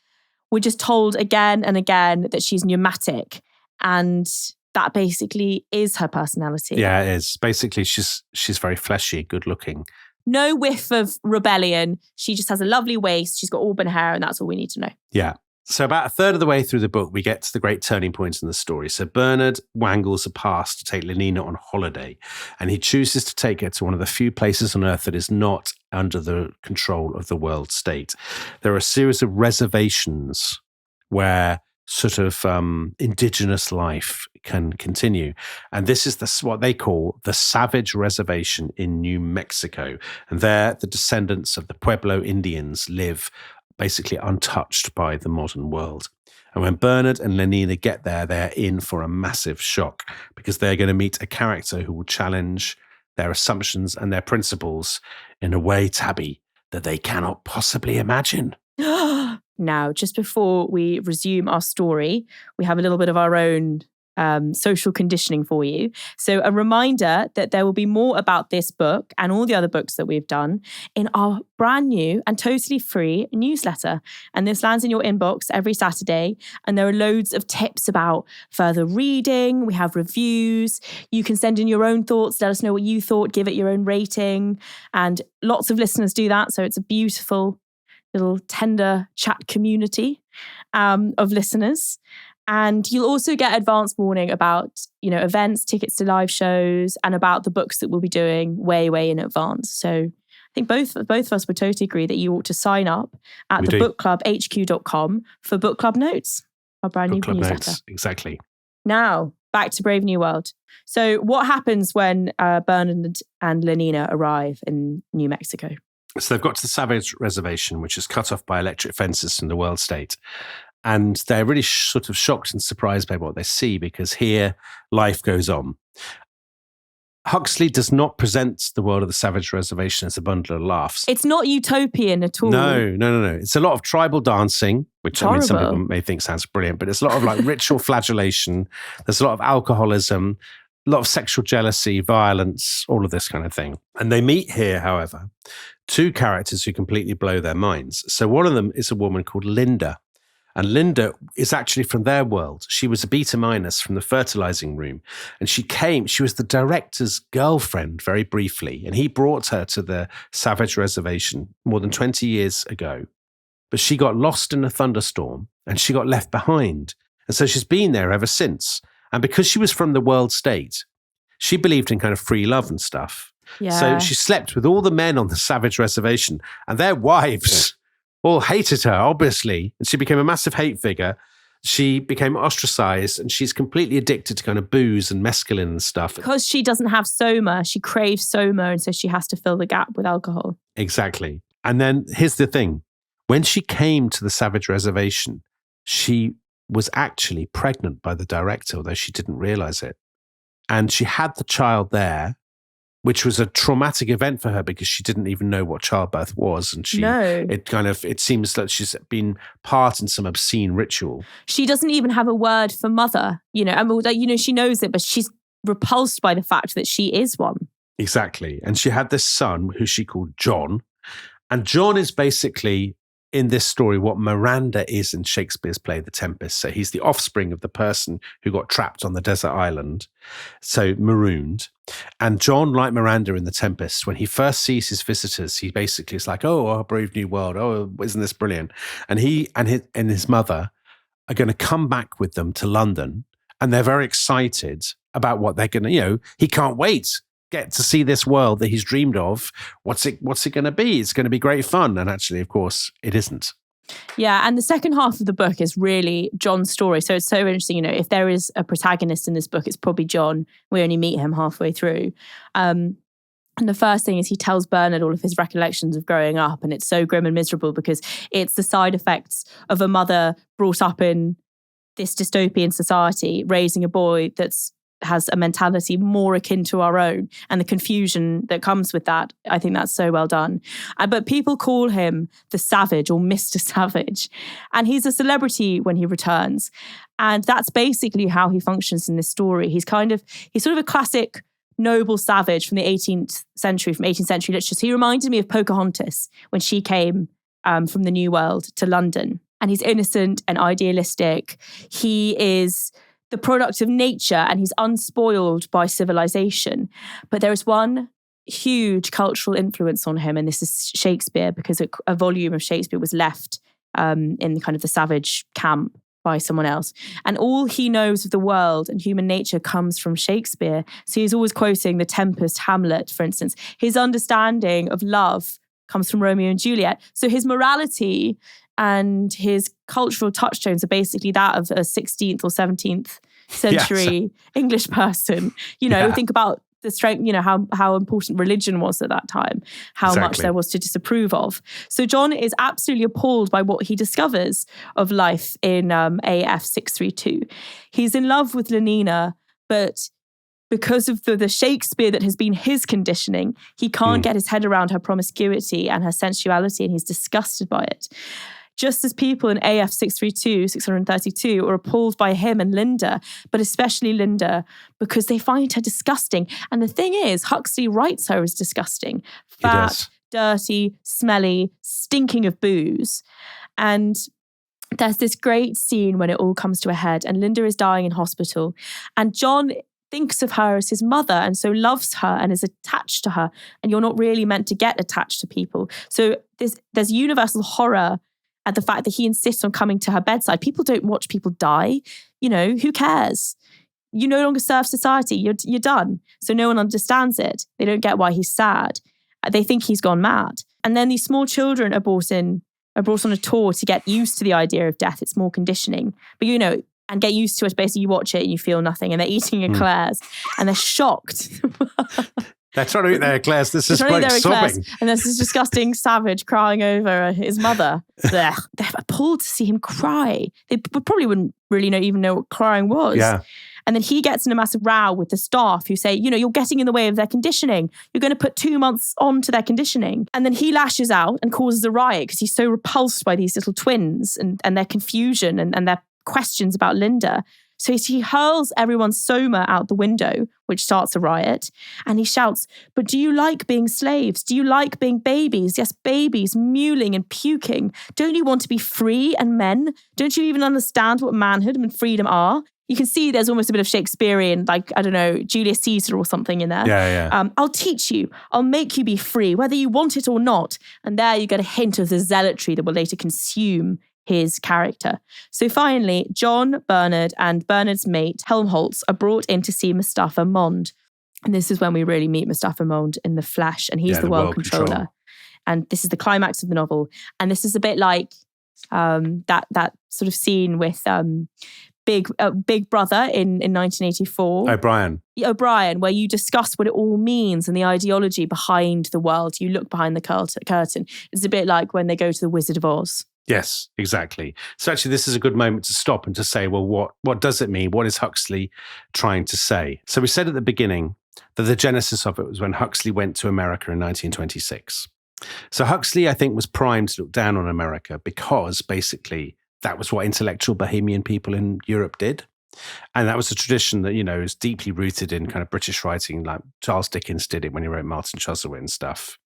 We're just told again and again that she's pneumatic, and that basically is her personality. Yeah, it is. Basically, she's very fleshy, good looking. No whiff of rebellion. She just has a lovely waist. She's got auburn hair, and that's all we need to know. Yeah. So about a third of the way through the book, we get to the great turning point in the story. So Bernard wangles a pass to take Lenina on holiday, and he chooses to take her to one of the few places on earth that is not under the control of the world state. There are a series of reservations where sort of indigenous life can continue. And this is what they call the Savage Reservation in New Mexico. And there, the descendants of the Pueblo Indians live basically untouched by the modern world. And when Bernard and Lenina get there, they're in for a massive shock because they're going to meet a character who will challenge their assumptions and their principles in a way, Tabby, that they cannot possibly imagine. Now, just before we resume our story, we have a little bit of our own social conditioning for you. So a reminder that there will be more about this book and all the other books that we've done in our brand new and totally free newsletter. And this lands in your inbox every Saturday. And there are loads of tips about further reading. We have reviews. You can send in your own thoughts. Let us know what you thought. Give it your own rating. And lots of listeners do that. So it's a beautiful little tender chat community of listeners. And you'll also get advance warning about, events, tickets to live shows, and about the books that we'll be doing way, way in advance. So I think both of us would totally agree that you ought to sign up at bookclubhq.com for Book Club Notes, our brand new newsletter. Notes, exactly. Now, back to Brave New World. So what happens when Bernard and Lenina arrive in New Mexico? So they've got to the Savage Reservation, which is cut off by electric fences from the world state. And they're really sort of shocked and surprised by what they see because here life goes on. Huxley does not present the world of the Savage Reservation as a bundle of laughs. It's not utopian at all. No. It's a lot of tribal dancing, which some people may think sounds brilliant, but it's a lot of ritual flagellation. There's a lot of alcoholism, a lot of sexual jealousy, violence, all of this kind of thing. And they meet here, however, two characters who completely blow their minds. So one of them is a woman called Linda. And Linda is actually from their world. She was a beta minus from the fertilizing room. And she was the director's girlfriend very briefly. And he brought her to the Savage Reservation more than 20 years ago. But she got lost in a thunderstorm and she got left behind. And so she's been there ever since. And because she was from the world state, she believed in kind of free love and stuff. Yeah. So she slept with all the men on the Savage Reservation and their wives all hated her, obviously. And she became a massive hate figure. She became ostracized and she's completely addicted to kind of booze and mescaline and stuff. Because she doesn't have soma, she craves soma, and so she has to fill the gap with alcohol. Exactly. And then here's the thing. When she came to the Savage Reservation, she was actually pregnant by the director, although she didn't realize it. And she had the child there, which was a traumatic event for her because she didn't even know what childbirth was. And it seems that she's been part in some obscene ritual. She doesn't even have a word for mother, she knows it, but she's repulsed by the fact that she is one. Exactly. And she had this son who she called John. And John is basically, in this story, what Miranda is in Shakespeare's play, The Tempest. So he's the offspring of the person who got trapped on the desert island, so marooned. And John, like Miranda in The Tempest, when he first sees his visitors, he basically is like, oh, brave new world. Oh, isn't this brilliant? And he and his mother are going to come back with them to London. And they're very excited about what they're going to, he can't wait. Get to see this world that he's dreamed of. What's it going to be? It's going to be great fun. And actually, of course, it isn't. Yeah, and the second half of the book is really John's story. So it's so interesting, if there is a protagonist in this book, it's probably John. We only meet him halfway through. And the first thing is he tells Bernard all of his recollections of growing up, and it's so grim and miserable because it's the side effects of a mother brought up in this dystopian society, raising a boy that's has a mentality more akin to our own, and the confusion that comes with that. I think that's so well done. But people call him the Savage or Mr. Savage, and he's a celebrity when he returns. And that's basically how he functions in this story. He's sort of a classic noble savage from the 18th century, from 18th century literature. So he reminded me of Pocahontas when she came from the New World to London. And he's innocent and idealistic. He is the product of nature and he's unspoiled by civilization. But there is one huge cultural influence on him, and this is Shakespeare, because a volume of Shakespeare was left in kind of the savage camp by someone else. And all he knows of the world and human nature comes from Shakespeare. So he's always quoting The Tempest, Hamlet, for instance. His understanding of love comes from Romeo and Juliet. So his morality and his cultural touchstones are basically that of a 16th or 17th century English person. Think about the strength, how important religion was at that time, how much there was to disapprove of. So John is absolutely appalled by what he discovers of life in AF 632. He's in love with Lenina, but because of the Shakespeare that has been his conditioning, he can't get his head around her promiscuity and her sensuality, and he's disgusted by it. Just as people in AF 632 are appalled by him and Linda, but especially Linda, because they find her disgusting. And the thing is, Huxley writes her as disgusting. Fat, dirty, smelly, stinking of booze. And there's this great scene when it all comes to a head, and Linda is dying in hospital. And John thinks of her as his mother and so loves her and is attached to her. And you're not really meant to get attached to people. So there's universal horror at the fact that he insists on coming to her bedside. People don't watch people die. Who cares? You no longer serve society. You're done. So no one understands it. They don't get why he's sad. They think he's gone mad. And then these small children are brought on a tour to get used to the idea of death. It's more conditioning. But and get used to it. Basically, you watch it and you feel nothing. And they're eating eclairs and they're shocked. They're trying to eat their eclairs. This is like sobbing. And there's this disgusting savage crying over his mother. They're appalled to see him cry. They probably wouldn't really even know what crying was. Yeah. And then he gets in a massive row with the staff who say, you're getting in the way of their conditioning. You're going to put 2 months on to their conditioning. And then he lashes out and causes a riot because he's so repulsed by these little twins and their confusion and their questions about Linda. So he hurls everyone's soma out the window, which starts a riot. And he shouts, "But do you like being slaves? Do you like being babies? Yes, babies, mewling and puking. Don't you want to be free and men? Don't you even understand what manhood and freedom are?" You can see there's almost a bit of Shakespearean, Julius Caesar or something in there. Yeah. I'll teach you. I'll make you be free, whether you want it or not. And there you get a hint of the zealotry that will later consume his character. So finally, John, Bernard, and Bernard's mate, Helmholtz, are brought in to see Mustafa Mond. And this is when we really meet Mustafa Mond in the flesh, and he's the world controller. And this is the climax of the novel. And this is a bit like that sort of scene with Big Brother in 1984. O'Brien, where you discuss what it all means and the ideology behind the world. You look behind the curtain. It's a bit like when they go to the Wizard of Oz. Yes, exactly. So actually, this is a good moment to stop and to say, well, what does it mean? What is Huxley trying to say? So we said at the beginning that the genesis of it was when Huxley went to America in 1926. So Huxley, I think, was primed to look down on America because basically that was what intellectual bohemian people in Europe did. And that was a tradition that, is deeply rooted in kind of British writing, like Charles Dickens did it when he wrote Martin Chuzzlewit and stuff.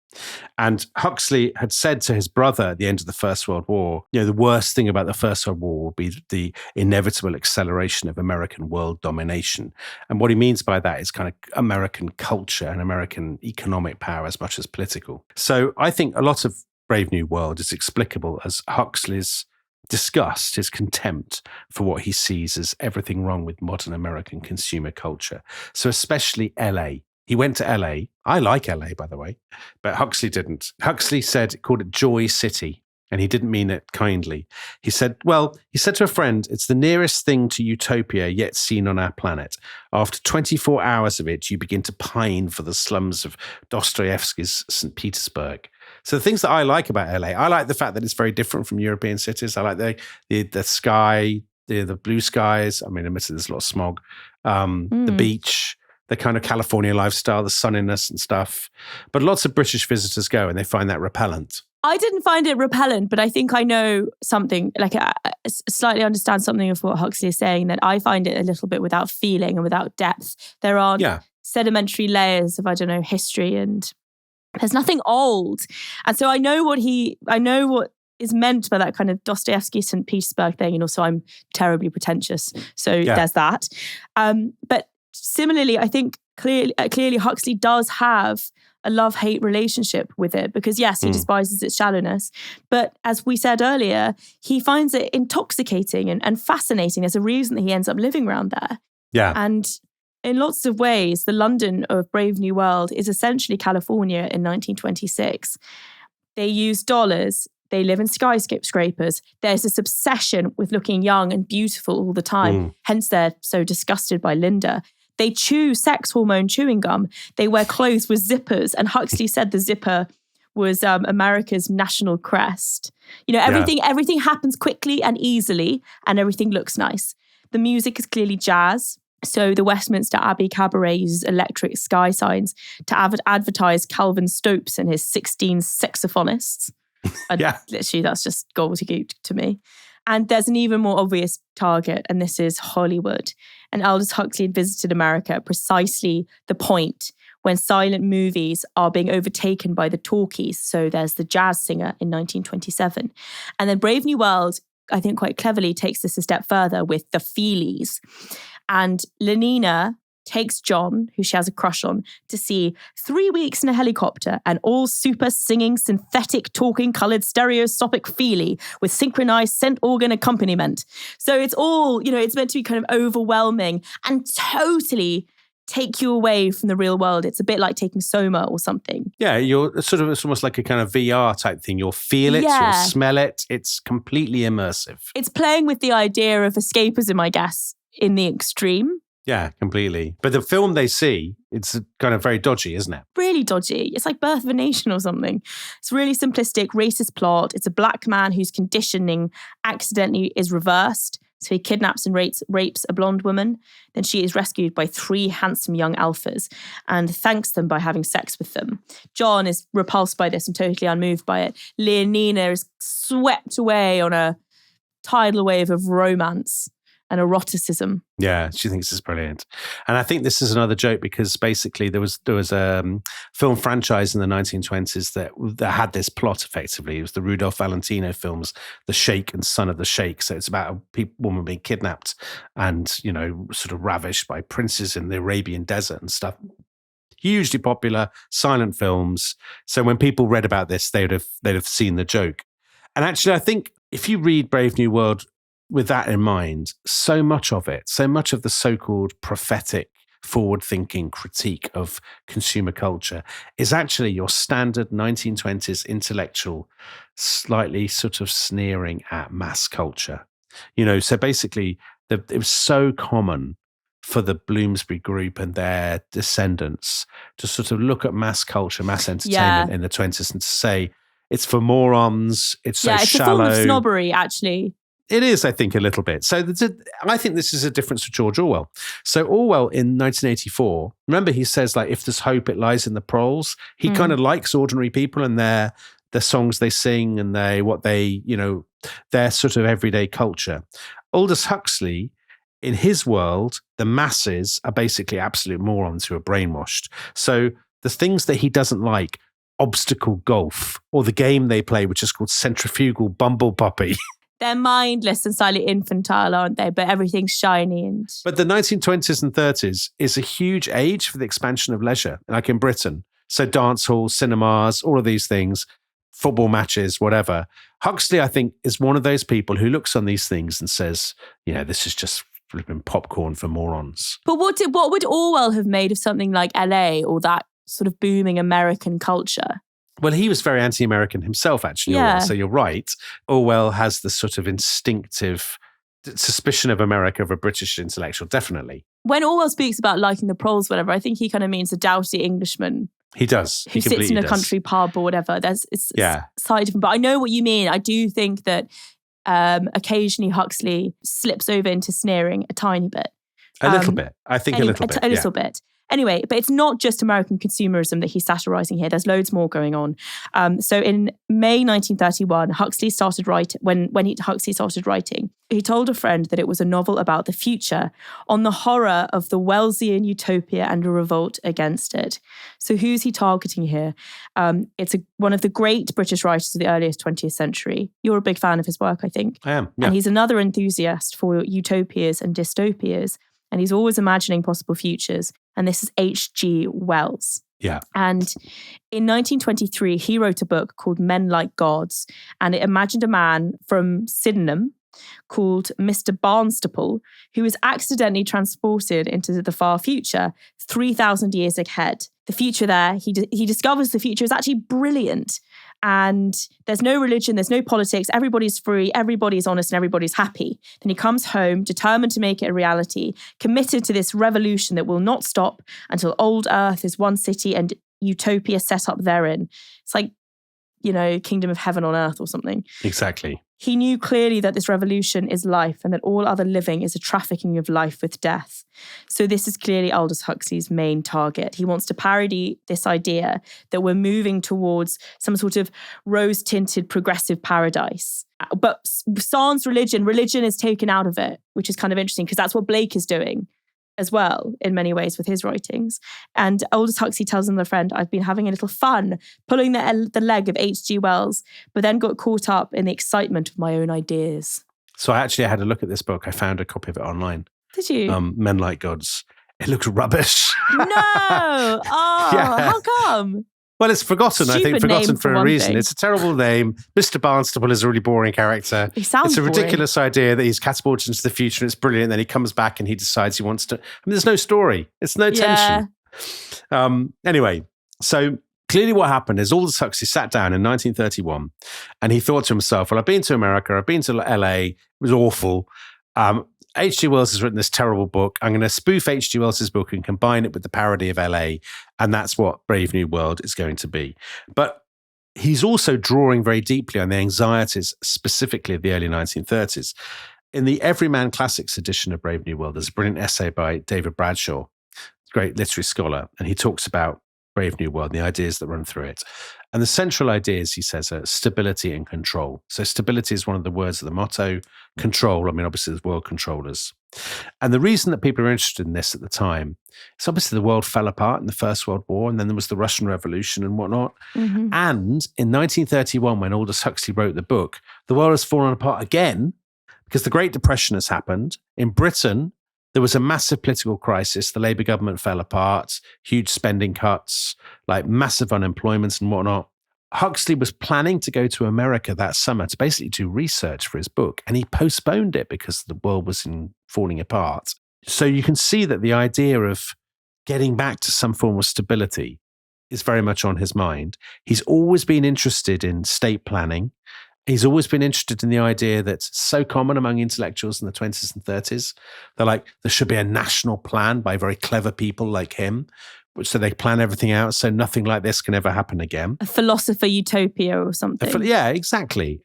And Huxley had said to his brother at the end of the First World War, the worst thing about the First World War will be the inevitable acceleration of American world domination. And what he means by that is kind of American culture and American economic power as much as political. So I think a lot of Brave New World is explicable as Huxley's disgust, his contempt for what he sees as everything wrong with modern American consumer culture. So especially LA. He went to LA. I like LA, by the way, but Huxley didn't. Huxley called it Joy City, and he didn't mean it kindly. He said to a friend, "It's the nearest thing to utopia yet seen on our planet. After 24 hours of it, you begin to pine for the slums of Dostoevsky's St. Petersburg." So the things that I like about LA, I like the fact that it's very different from European cities. I like the sky, the blue skies. I mean, admittedly, there's a lot of smog. The beach, the kind of California lifestyle, the sunniness and stuff. But lots of British visitors go and they find that repellent. I didn't find it repellent, but I think I know something, like I slightly understand something of what Huxley is saying, that I find it a little bit without feeling and without depth. There aren't sedimentary layers of, I don't know, history, and there's nothing old. And so I know what is meant by that kind of Dostoevsky St. Petersburg thing. And also I'm terribly pretentious. So there's that. But similarly, I think clearly Huxley does have a love-hate relationship with it, because yes, he despises its shallowness. But as we said earlier, he finds it intoxicating and fascinating. There's a reason that he ends up living around there. Yeah. And in lots of ways, the London of Brave New World is essentially California in 1926. They use dollars. They live in skyscrapers. There's this obsession with looking young and beautiful all the time. Hence, they're so disgusted by Linda. They chew sex hormone chewing gum. They wear clothes with zippers. And Huxley said the zipper was America's national crest. You know, everything happens quickly and easily, and everything looks nice. The music is clearly jazz. So the Westminster Abbey Cabaret uses electric sky signs to advertise Calvin Stopes and his 16 saxophonists. Literally, that's just gobbledygook to me. And there's an even more obvious target, and this is Hollywood. And Aldous Huxley had visited America at precisely the point when silent movies are being overtaken by the talkies. So there's The Jazz Singer in 1927. And then Brave New World, I think quite cleverly, takes this a step further with The Feelies. And Lenina takes John, who she has a crush on, to see 3 weeks in a helicopter, and all super singing, synthetic, talking, coloured, stereoscopic feely with synchronized scent organ accompaniment. So it's all, you know, it's meant to be kind of overwhelming and totally take you away from the real world. It's a bit like taking Soma or something. Yeah, it's almost like a kind of VR type thing. You'll feel it, you'll smell it. It's completely immersive. It's playing with the idea of escapism, I guess, in the extreme. Yeah, completely. But the film they see, it's kind of very dodgy, isn't it? Really dodgy. It's like Birth of a Nation or something. It's really simplistic, racist plot. It's a black man whose conditioning accidentally is reversed. So he kidnaps and rapes a blonde woman. Then she is rescued by 3 handsome young alphas and thanks them by having sex with them. John is repulsed by this and totally unmoved by it. Leonina is swept away on a tidal wave of romance and eroticism. Yeah, she thinks it's brilliant. And I think this is another joke because basically there was a film franchise in the 1920s that had this plot effectively. It was the Rudolph Valentino films, The Sheikh and Son of the Sheikh. So it's about a woman being kidnapped and, you know, sort of ravished by princes in the Arabian desert and stuff. Hugely popular, silent films. So when people read about this, they'd have seen the joke. And actually, I think if you read Brave New World with that in mind, so much of the so-called prophetic, forward-thinking critique of consumer culture is actually your standard 1920s intellectual, slightly sort of sneering at mass culture. You know, so basically, it was so common for the Bloomsbury Group and their descendants to sort of look at mass culture, mass entertainment in the 20s and to say, it's for morons, it's so shallow. It's a form of snobbery, actually. It is, I think, a little bit. So I think this is a difference to George Orwell. So Orwell in 1984, remember he says, like, if there's hope, it lies in the proles. He kind of likes ordinary people and the songs they sing and their sort of everyday culture. Aldous Huxley, in his world, the masses are basically absolute morons who are brainwashed. So the things that he doesn't like, obstacle golf, or the game they play, which is called centrifugal bumble puppy. They're mindless and slightly infantile, aren't they? But everything's shiny. But the 1920s and 30s is a huge age for the expansion of leisure, like in Britain. So dance halls, cinemas, all of these things, football matches, whatever. Huxley, I think, is one of those people who looks on these things and says, you know, this is just flipping popcorn for morons. But what would Orwell have made of something like LA or that sort of booming American culture? Well, he was very anti-American himself, actually. Yeah. Orwell. So you're right. Orwell has the sort of instinctive suspicion of America of a British intellectual, definitely. When Orwell speaks about liking the proles, whatever, I think he kind of means a doughty Englishman. He does. Who sits in a country pub or whatever. It's slightly different. But I know what you mean. I do think that Occasionally, Huxley slips over into sneering a tiny bit. A little bit. I think a little bit. A little bit. Anyway, but it's not just American consumerism that he's satirising here. There's loads more going on. So in May 1931, Huxley started writing, he told a friend that it was a novel about the future, on the horror of the Wellesian utopia and a revolt against it. So who's he targeting here? It's one of the great British writers of the earliest 20th century. You're a big fan of his work, I think. I am, yeah. And he's another enthusiast for utopias and dystopias. And he's always imagining possible futures. And this is H.G. Wells. Yeah. And in 1923, he wrote a book called Men Like Gods. And it imagined a man from Sydenham called Mr. Barnstaple, who was accidentally transported into the far future, 3,000 years ahead. The future there, he discovers the future is actually brilliant. And there's no religion, there's no politics, everybody's free, everybody's honest, and everybody's happy. Then he comes home, determined to make it a reality, committed to this revolution that will not stop until old Earth is one city and utopia set up therein. It's like, kingdom of heaven on earth or something. Exactly. He knew clearly that this revolution is life and that all other living is a trafficking of life with death. So this is clearly Aldous Huxley's main target. He wants to parody this idea that we're moving towards some sort of rose-tinted progressive paradise. But sans religion is taken out of it, which is kind of interesting because that's what Blake is doing as well, in many ways, with his writings. And Aldous Huxley tells another friend, I've been having a little fun pulling the leg of H.G. Wells, but then got caught up in the excitement of my own ideas. So I had a look at this book. I found a copy of it online. Did you? Men Like Gods. It looks rubbish. No! Oh, yeah. How come? Well, it's forgotten. Stupid I think forgotten for a reason. thing. It's a terrible name. Mr. Barnstaple is a really boring character. He sounds It's a boring. ridiculous idea that he's catapulted into the future and it's brilliant. Then he comes back and he decides he wants to. There's no story. It's no tension. Anyway, so clearly what happened is Aldous Huxley sat down in 1931 and he thought to himself, well, I've been to America. I've been to LA. It was awful. H.G. Wells has written this terrible book. I'm going to spoof H.G. Wells's book and combine it with the parody of LA. And that's what Brave New World is going to be. But he's also drawing very deeply on the anxieties, specifically of the early 1930s. In the Everyman Classics edition of Brave New World, there's a brilliant essay by David Bradshaw, great literary scholar. And he talks about Brave New World and the ideas that run through it. And the central ideas, he says, are stability and control. So stability is one of the words of the motto. Control, obviously there's world controllers. And the reason that people are interested in this at the time is obviously the world fell apart in the First World War, and then there was the Russian Revolution and whatnot. Mm-hmm. And in 1931, when Aldous Huxley wrote the book, the world has fallen apart again because the Great Depression has happened. In Britain, there was a massive political crisis. The Labour government fell apart, huge spending cuts, like massive unemployment and whatnot. Huxley was planning to go to America that summer to basically do research for his book, and he postponed it because the world was falling apart. So you can see that the idea of getting back to some form of stability is very much on his mind. He's always been interested in state planning. He's always been interested in the idea that's so common among intellectuals in the 20s and 30s. They're like, there should be a national plan by very clever people like him, so they plan everything out so nothing like this can ever happen again. A philosopher utopia or something. Yeah, exactly.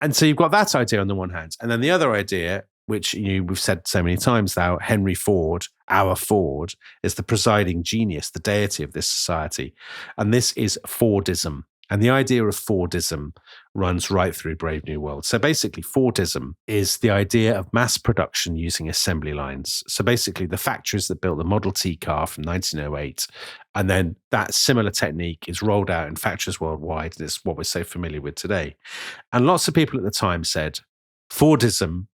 And so you've got that idea on the one hand. And then the other idea, which we've said so many times now, Henry Ford, our Ford, is the presiding genius, the deity of this society. And this is Fordism. And the idea of Fordism runs right through Brave New World. So basically, Fordism is the idea of mass production using assembly lines. So basically, the factories that built the Model T car from 1908, and then that similar technique is rolled out in factories worldwide, and it's what we're so familiar with today. And lots of people at the time said, Fordism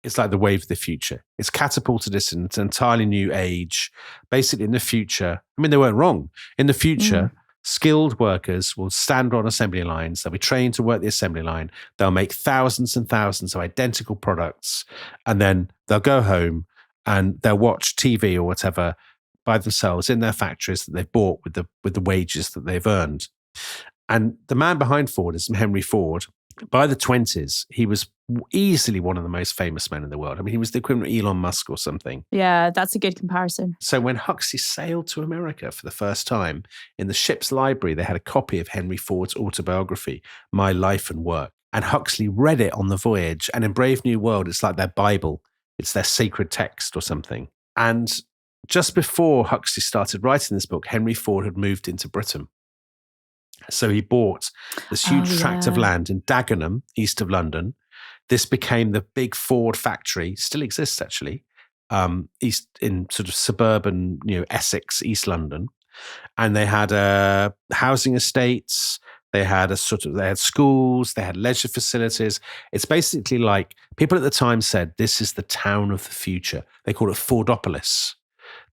is like the wave of the future. It's catapulted us into an entirely new age. Basically, in the future, they weren't wrong. In the future, skilled workers will stand on assembly lines. They'll be trained to work the assembly line. They'll make thousands and thousands of identical products. And then they'll go home and they'll watch TV or whatever by themselves in their factories that they've bought with the wages that they've earned. And the man behind Fordism, Henry Ford, by the 20s, he was easily one of the most famous men in the world. He was the equivalent of Elon Musk or something. Yeah, that's a good comparison. So when Huxley sailed to America for the first time, in the ship's library, they had a copy of Henry Ford's autobiography, My Life and Work. And Huxley read it on the voyage. And in Brave New World, it's like their Bible. It's their sacred text or something. And just before Huxley started writing this book, Henry Ford had moved into Britain. So he bought this huge tract of land in Dagenham, east of London. This became the big Ford factory, still exists actually, east in sort of suburban, Essex, East London. And they had housing estates. They had schools, they had leisure facilities. It's basically like people at the time said, this is the town of the future. They call it Fordopolis.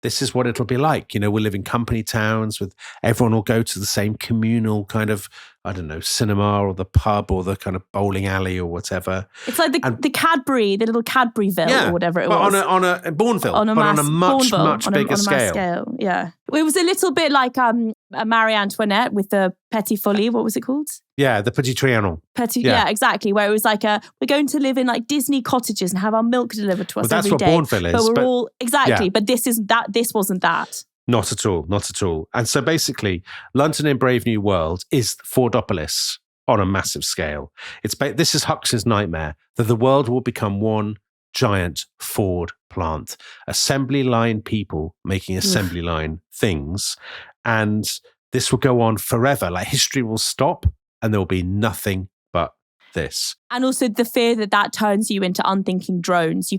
This is what it'll be like. We'll live in company towns with everyone will go to the same communal kind of, I don't know, cinema or the pub or the kind of bowling alley or whatever. It's like the Cadbury, the little Cadburyville or whatever it was. On a Bourneville, on a much bigger scale. Yeah. It was a little bit like Marie Antoinette with the Petit Folie. What was it called? Yeah, the Petit Trianon. Yeah, exactly. Where it was like we're going to live in like Disney cottages and have our milk delivered to us every day. That's what Bourneville is. But we're all exactly. Yeah. But this isn't that. This wasn't that. Not at all. Not at all. And so basically, London in Brave New World is Fordopolis on a massive scale. This is Huxley's nightmare that the world will become one giant Ford plant, assembly line people making assembly line things, and this will go on forever. Like history will stop. And there will be nothing but this. And also the fear that turns you into unthinking drones. You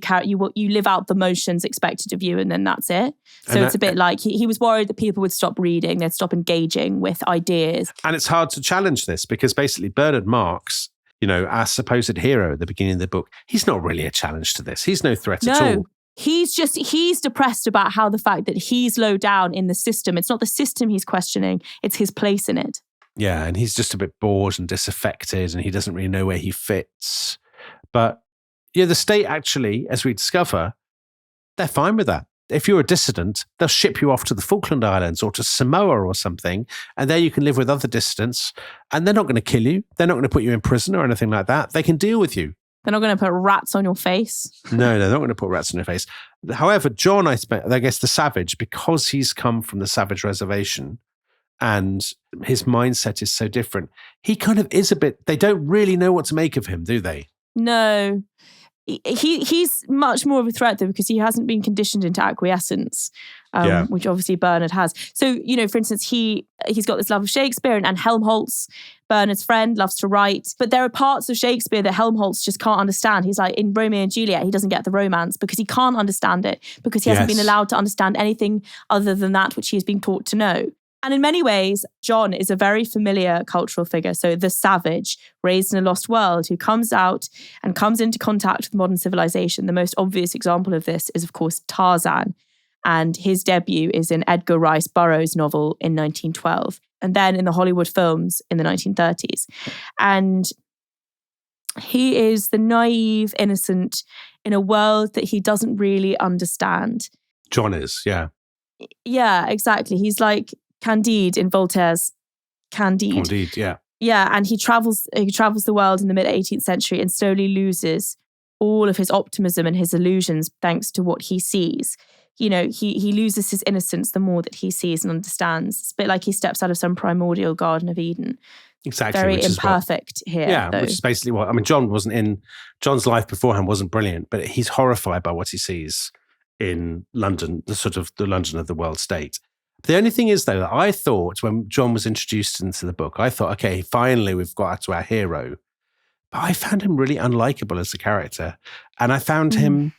live out the motions expected of you, and then that's it. So it's a bit like he was worried that people would stop reading, they'd stop engaging with ideas. And it's hard to challenge this because basically Bernard Marx, our supposed hero at the beginning of the book, he's not really a challenge to this. He's no threat at all. He's depressed about how the fact that he's low down in the system. It's not the system he's questioning, it's his place in it. Yeah, and he's just a bit bored and disaffected and he doesn't really know where he fits. But the state actually, as we discover, they're fine with that. If you're a dissident, they'll ship you off to the Falkland Islands or to Samoa or something, and there you can live with other dissidents, and they're not going to kill you. They're not going to put you in prison or anything like that. They can deal with you. They're not going to put rats on your face. No, they're not going to put rats on your face. However, John, I guess the savage, because he's come from the savage reservation, and his mindset is so different. He kind of is they don't really know what to make of him, do they? No. He's much more of a threat though, because he hasn't been conditioned into acquiescence, which obviously Bernard has. So, for instance, he's got this love of Shakespeare and Helmholtz, Bernard's friend, loves to write. But there are parts of Shakespeare that Helmholtz just can't understand. He's like in Romeo and Juliet, he doesn't get the romance because he can't understand it, because he hasn't been allowed to understand anything other than that which he has been taught to know. And in many ways, John is a very familiar cultural figure. So the savage, raised in a lost world, who comes out and comes into contact with modern civilization. The most obvious example of this is, of course, Tarzan. And his debut is in Edgar Rice Burroughs' novel in 1912. And then in the Hollywood films in the 1930s. And he is the naive innocent in a world that he doesn't really understand. John is, yeah. Yeah, exactly. He's like Candide in Voltaire's Candide. Candide, yeah. Yeah, and he travels the world in the mid-18th century and slowly loses all of his optimism and his illusions thanks to what he sees. He loses his innocence the more that he sees and understands. It's a bit like he steps out of some primordial Garden of Eden. Exactly. Very imperfect here. Yeah, though. Which is basically what, John's life beforehand wasn't brilliant, but he's horrified by what he sees in London, the London of the world state. The only thing is, though, that I thought when John was introduced into the book, I thought, okay, finally we've got to our hero. But I found him really unlikable as a character. And I found him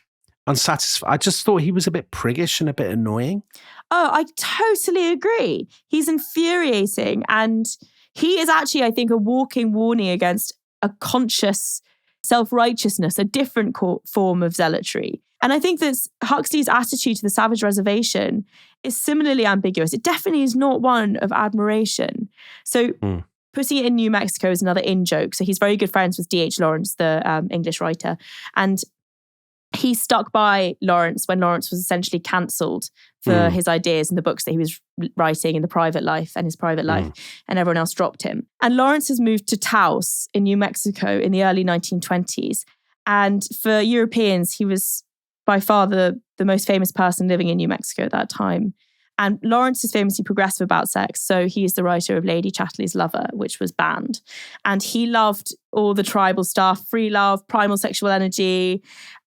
unsatisfied. I just thought he was a bit priggish and a bit annoying. Oh, I totally agree. He's infuriating. And he is actually, I think, a walking warning against a conscious self-righteousness, a different form of zealotry. And I think that Huxley's attitude to the savage reservation is similarly ambiguous. It definitely is not one of admiration. So putting it in New Mexico is another in-joke. So he's very good friends with D.H. Lawrence, the English writer. And he stuck by Lawrence when Lawrence was essentially cancelled for his ideas and the books that he was writing in the private life and his private life, and everyone else dropped him. And Lawrence has moved to Taos in New Mexico in the early 1920s. And for Europeans, he was by far the most famous person living in New Mexico at that time. And Lawrence is famously progressive about sex. So he is the writer of Lady Chatterley's Lover, which was banned. And he loved all the tribal stuff, free love, primal sexual energy,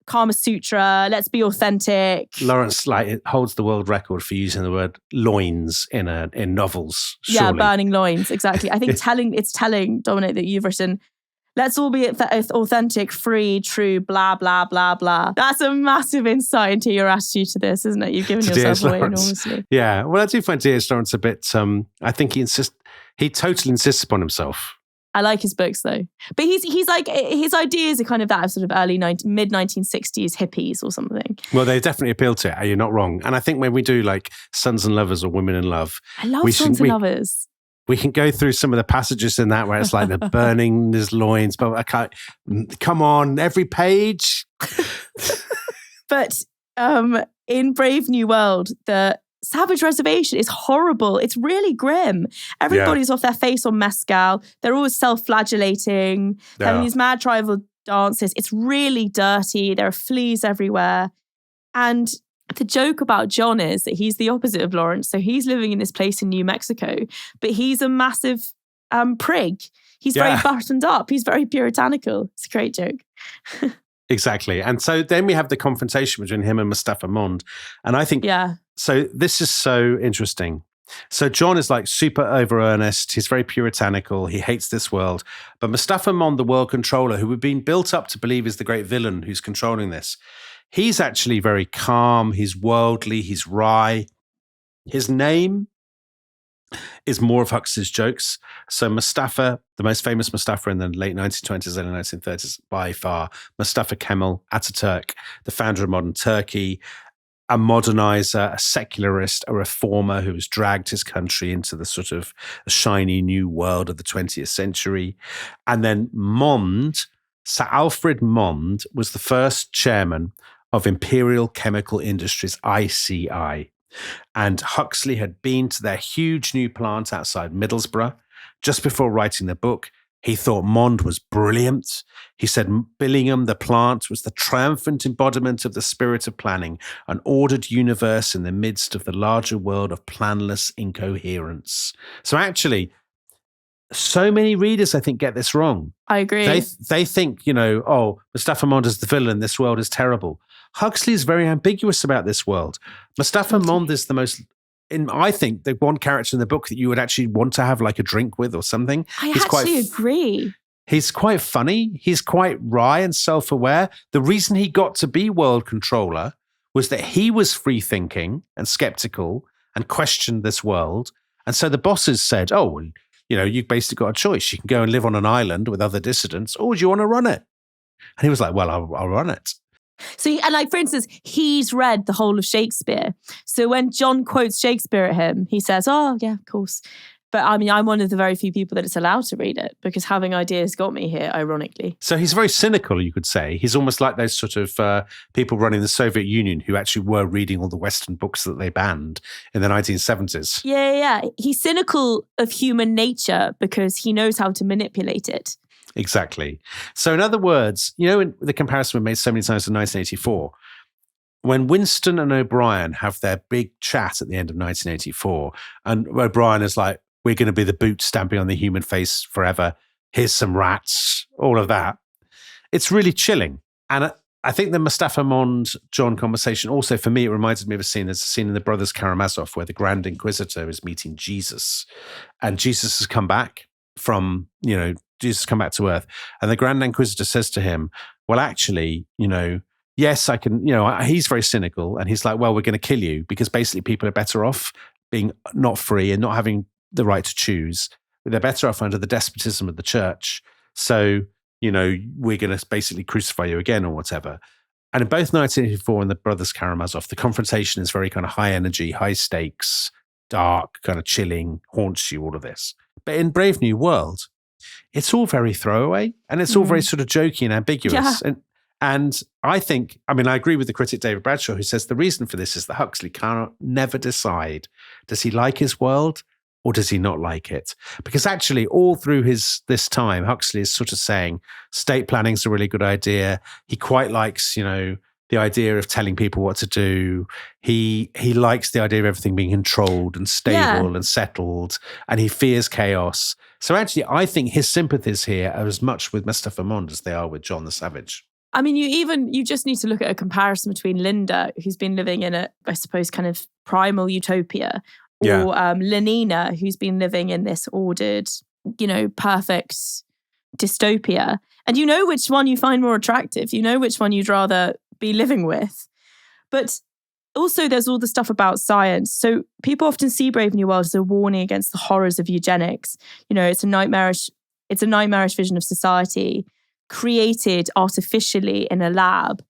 Kama Sutra, let's be authentic. Lawrence holds the world record for using the word loins in novels. Surely. Yeah, burning loins, exactly. I think it's telling, Dominic, that you've written, let's all be authentic, free, true, blah, blah, blah, blah. That's a massive insight into your attitude to this, isn't it? You've given yourself away enormously. Yeah, well, I do find D.H. Lawrence a bit, I think he totally insists upon himself. I like his books though. But he's like, his ideas are kind of that of sort of mid-1960s hippies or something. Well, they definitely appeal to it. You're not wrong. And I think when we do like Sons and Lovers or Women in Love. I love Sons and Lovers. We can go through some of the passages in that where it's like the burning his loins, but I can't, come on, every page. But in Brave New World, the Savage Reservation is horrible. It's really grim. Everybody's off their face on mezcal. They're always self-flagellating, having these mad tribal dances. It's really dirty. There are fleas everywhere. And the joke about John is that he's the opposite of Lawrence. So he's living in this place in New Mexico, but he's a massive prig. He's very buttoned up. He's very puritanical. It's a great joke. Exactly. And so then we have the confrontation between him and Mustafa Mond. And I think, so this is so interesting. So John is like super over earnest. He's very puritanical. He hates this world. But Mustafa Mond, the world controller, who we've been built up to believe is the great villain who's controlling this, he's actually very calm. He's worldly. He's wry. His name is more of Huxley's jokes. So Mustafa, the most famous Mustafa in the late 1920s, early 1930s, by far, Mustafa Kemal Ataturk, the founder of modern Turkey, a modernizer, a secularist, a reformer who has dragged his country into the sort of shiny new world of the 20th century. And then Mond, Sir Alfred Mond, was the first chairman of Imperial Chemical Industries, ICI. And Huxley had been to their huge new plant outside Middlesbrough just before writing the book. He thought Mond was brilliant. He said Billingham, the plant, was the triumphant embodiment of the spirit of planning, an ordered universe in the midst of the larger world of planless incoherence. So actually, so many readers, I think, get this wrong. I agree. They think, Mustafa Mond is the villain. This world is terrible. Huxley is very ambiguous about this world. Mustafa Mond is the most, I think, the one character in the book that you would actually want to have like a drink with or something. I agree. He's quite funny. He's quite wry and self-aware. The reason he got to be world controller was that he was free-thinking and skeptical and questioned this world. And so the bosses said, you've basically got a choice. You can go and live on an island with other dissidents, or do you want to run it? And he was like, well, I'll run it. So, for instance, he's read the whole of Shakespeare. So when John quotes Shakespeare at him, he says, oh, yeah, of course. But I mean, I'm one of the very few people that it's allowed to read it because having ideas got me here, ironically. So he's very cynical, you could say. He's almost like those sort of people running the Soviet Union who actually were reading all the Western books that they banned in the 1970s. Yeah. He's cynical of human nature because he knows how to manipulate it. Exactly. So in other words, in the comparison we made so many times in 1984, when Winston and O'Brien have their big chat at the end of 1984, and O'Brien is like, we're going to be the boot stamping on the human face forever. Here's some rats, all of that. It's really chilling. And I think the Mustafa Mond-John conversation also, for me, it reminded me of a scene. There's a scene in The Brothers Karamazov where the Grand Inquisitor is meeting Jesus. And Jesus has come back from, Jesus come back to Earth. And the Grand Inquisitor says to him, well, actually, yes, I can, he's very cynical. And he's like, well, we're going to kill you because basically people are better off being not free and not having the right to choose. They're better off under the despotism of the church. So, we're going to basically crucify you again or whatever. And in both 1984 and The Brothers Karamazov, the confrontation is very kind of high energy, high stakes, dark, kind of chilling, haunts you, all of this. But in Brave New World, it's all very throwaway and it's all very sort of jokey and ambiguous. Yeah. And I think, I agree with the critic David Bradshaw, who says the reason for this is that Huxley cannot never decide, does he like his world or does he not like it? Because actually all through this time, Huxley is sort of saying state planning is a really good idea. He quite likes, the idea of telling people what to do. He likes the idea of everything being controlled and stable and settled, and he fears chaos. So actually, I think his sympathies here are as much with Mustapha Mond as they are with John the Savage. I mean, you just need to look at a comparison between Linda, who's been living in a, I suppose, kind of primal utopia, or Lenina, who's been living in this ordered, perfect dystopia. And you know which one you find more attractive. You know which one you'd rather be living with. But also there's all the stuff about science. So people often see Brave New World as a warning against the horrors of eugenics. It's a nightmarish vision of society created artificially in a lab.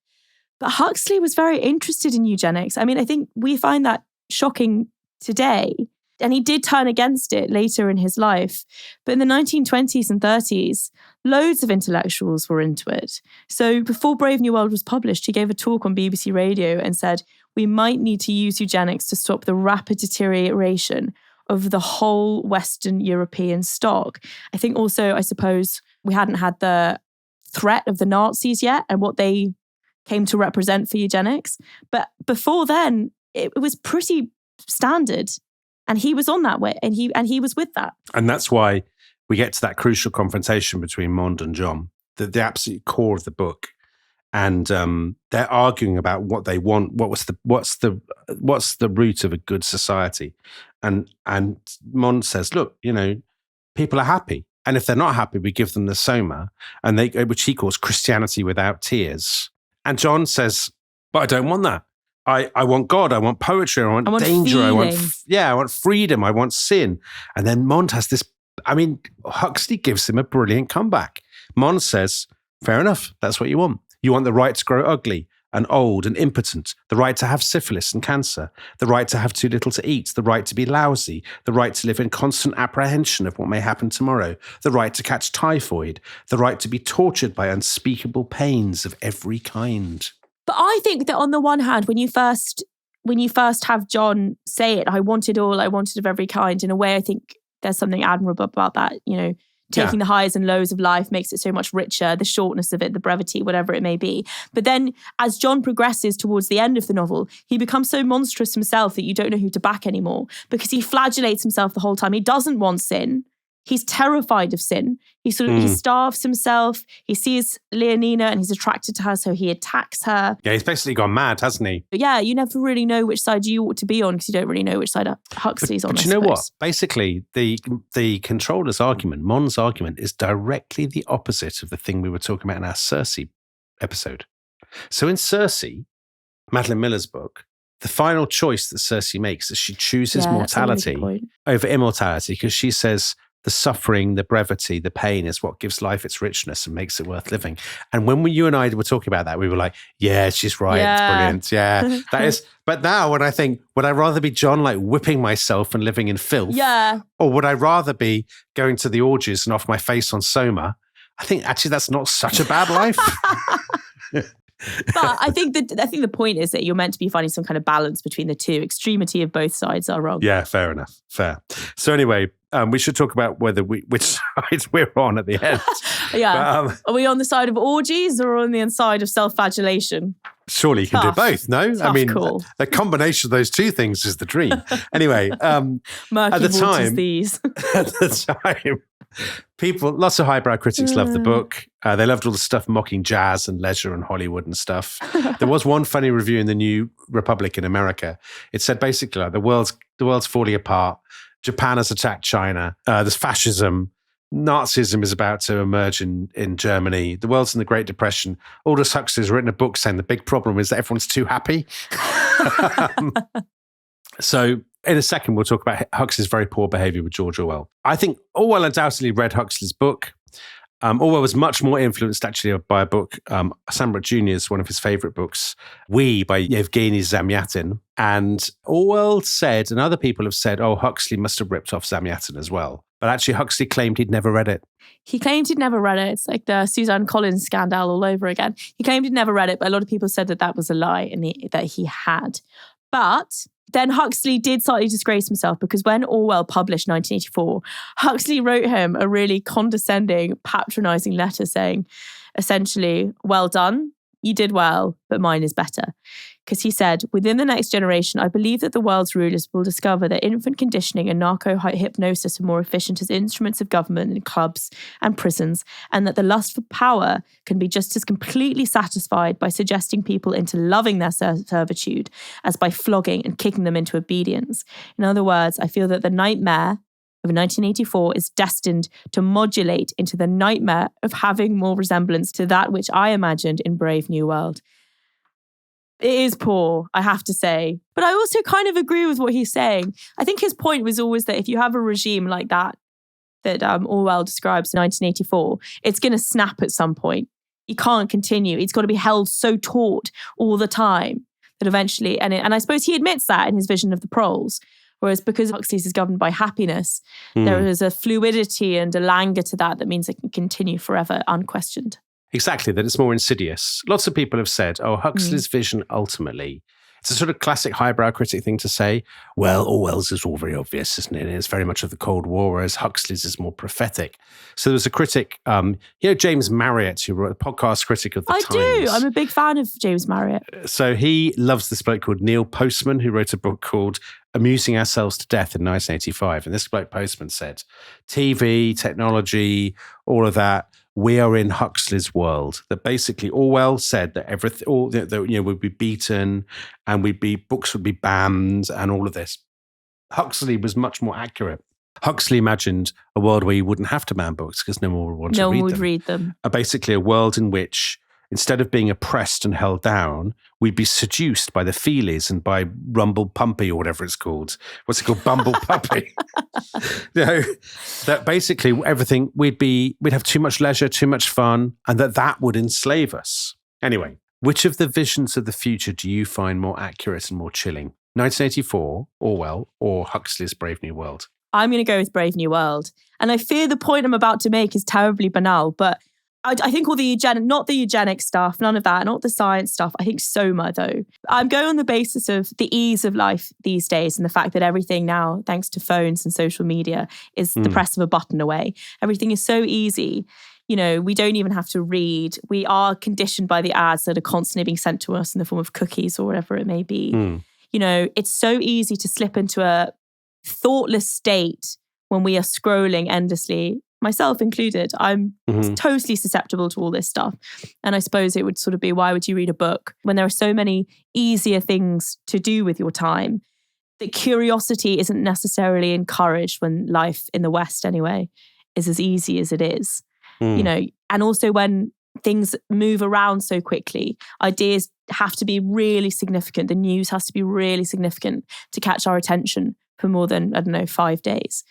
But Huxley was very interested in eugenics. I mean, I think we find that shocking today. And he did turn against it later in his life. But in the 1920s and 30s, loads of intellectuals were into it. So before Brave New World was published, he gave a talk on BBC Radio and said, we might need to use eugenics to stop the rapid deterioration of the whole Western European stock. I think also, I suppose, we hadn't had the threat of the Nazis yet and what they came to represent for eugenics. But before then, it was pretty standard. And he was on that way, and he was with that. And that's why we get to that crucial confrontation between Mond and John, the absolute core of the book. And they're arguing about what they want. What's the root of a good society? And Mond says, look, people are happy, and if they're not happy, we give them the soma, and which he calls Christianity without tears. And John says, but I don't want that. I want God, I want poetry, I want danger, feeling. I want freedom, I want sin. And then Mond has this, Huxley gives him a brilliant comeback. Mond says, fair enough, that's what you want. You want the right to grow ugly and old and impotent, the right to have syphilis and cancer, the right to have too little to eat, the right to be lousy, the right to live in constant apprehension of what may happen tomorrow, the right to catch typhoid, the right to be tortured by unspeakable pains of every kind. But I think that on the one hand, when you first have John say it, I wanted all, I wanted of every kind, in a way, I think there's something admirable about that, taking the highs and lows of life makes it so much richer, the shortness of it, the brevity, whatever it may be. But then as John progresses towards the end of the novel, he becomes so monstrous himself that you don't know who to back anymore, because he flagellates himself the whole time. He doesn't want sin. He's terrified of sin. He starves himself. He sees Leonina and he's attracted to her, so he attacks her. Yeah, he's basically gone mad, hasn't he? But yeah, you never really know which side you ought to be on, because you don't really know which side Huxley's on. But you know what? Basically, the controller's argument, Mond's argument, is directly the opposite of the thing we were talking about in our Circe episode. So in Circe, Madeline Miller's book, the final choice that Circe makes is she chooses mortality over immortality, because she says, the suffering, the brevity, the pain is what gives life its richness and makes it worth living. And when you and I were talking about that, we were like, yeah, she's right. Yeah. It's brilliant. Yeah, that is. But now when I think, would I rather be John, like whipping myself and living in filth? Yeah. Or would I rather be going to the orgies and off my face on soma? I think actually that's not such a bad life. But I think the point is that you're meant to be finding some kind of balance between the two. Extremity of both sides are wrong. Yeah, fair enough. Fair. So anyway, we should talk about which sides we're on at the end. Yeah. But, are we on the side of orgies or on the side of self-flagellation? Surely you can do both, no? Tough call. The combination of those two things is the dream. Anyway, murky at the time, these. At the time, lots of highbrow critics loved the book. They loved all the stuff mocking jazz and leisure and Hollywood and stuff. There was one funny review in the New Republic in America. It said basically like the world's falling apart. Japan has attacked China. There's fascism. Nazism is about to emerge in Germany. The world's in the Great Depression. Aldous Huxley has written a book saying the big problem is that everyone's too happy. So in a second, we'll talk about Huxley's very poor behavior with George Orwell. I think Orwell undoubtedly read Huxley's book. Orwell was much more influenced actually by a book, Sandbrook Jr.'s one of his favorite books, We by Yevgeny Zamyatin. And Orwell said, and other people have said, oh, Huxley must have ripped off Zamyatin as well. But actually Huxley claimed he'd never read it. He claimed he'd never read it. It's like the Suzanne Collins scandal all over again. He claimed he'd never read it, but a lot of people said that was a lie and that he had. But then Huxley did slightly disgrace himself, because when Orwell published 1984, Huxley wrote him a really condescending, patronising letter saying, essentially, well done. You did well, but mine is better. Because he said, within the next generation, I believe that the world's rulers will discover that infant conditioning and narco-hypnosis are more efficient as instruments of government in clubs and prisons, and that the lust for power can be just as completely satisfied by suggesting people into loving their servitude as by flogging and kicking them into obedience. In other words, I feel that the nightmare of 1984 is destined to modulate into the nightmare of having more resemblance to that which I imagined in Brave New World. It is poor, I have to say. But I also kind of agree with what he's saying. I think his point was always that if you have a regime like that Orwell describes in 1984, it's going to snap at some point. You can't continue. It's got to be held so taut all the time that eventually, and I suppose he admits that in his vision of the proles. Whereas because Huxley's is governed by happiness, there is a fluidity and a languor to that means it can continue forever unquestioned. Exactly, that it's more insidious. Lots of people have said, Huxley's vision ultimately, it's a sort of classic highbrow critic thing to say, well, Orwell's is all very obvious, isn't it? It's very much of the Cold War, whereas Huxley's is more prophetic. So there was a critic, James Marriott, who wrote a podcast critic of the Times. I do. I'm a big fan of James Marriott. So he loves this bloke called Neil Postman, who wrote a book called Amusing Ourselves to Death in 1985. And this bloke Postman said, TV, technology, all of that, we are in Huxley's world. That basically Orwell said that everything, would be beaten and books would be banned and all of this. Huxley was much more accurate. Huxley imagined a world where you wouldn't have to ban books because no one would want to read them. No one would read them. Basically a world in which instead of being oppressed and held down, we'd be seduced by the feelies and by Rumble Pumpy or whatever it's called. What's it called? Bumble Puppy. That basically everything, we'd have too much leisure, too much fun, and that would enslave us. Anyway, which of the visions of the future do you find more accurate and more chilling? 1984, Orwell, or Huxley's Brave New World? I'm going to go with Brave New World. And I fear the point I'm about to make is terribly banal, but I think all the not the eugenic stuff, none of that, not the science stuff. I think Soma, though. I'm going on the basis of the ease of life these days and the fact that everything now, thanks to phones and social media, is the press of a button away. Everything is so easy. We don't even have to read. We are conditioned by the ads that are constantly being sent to us in the form of cookies or whatever it may be. It's so easy to slip into a thoughtless state when we are scrolling endlessly, myself included. I'm totally susceptible to all this stuff. And I suppose it would sort of be, why would you read a book when there are so many easier things to do with your time? That curiosity isn't necessarily encouraged when life in the West anyway is as easy as it is. And also when things move around so quickly, ideas have to be really significant. The news has to be really significant to catch our attention for more than, 5 days.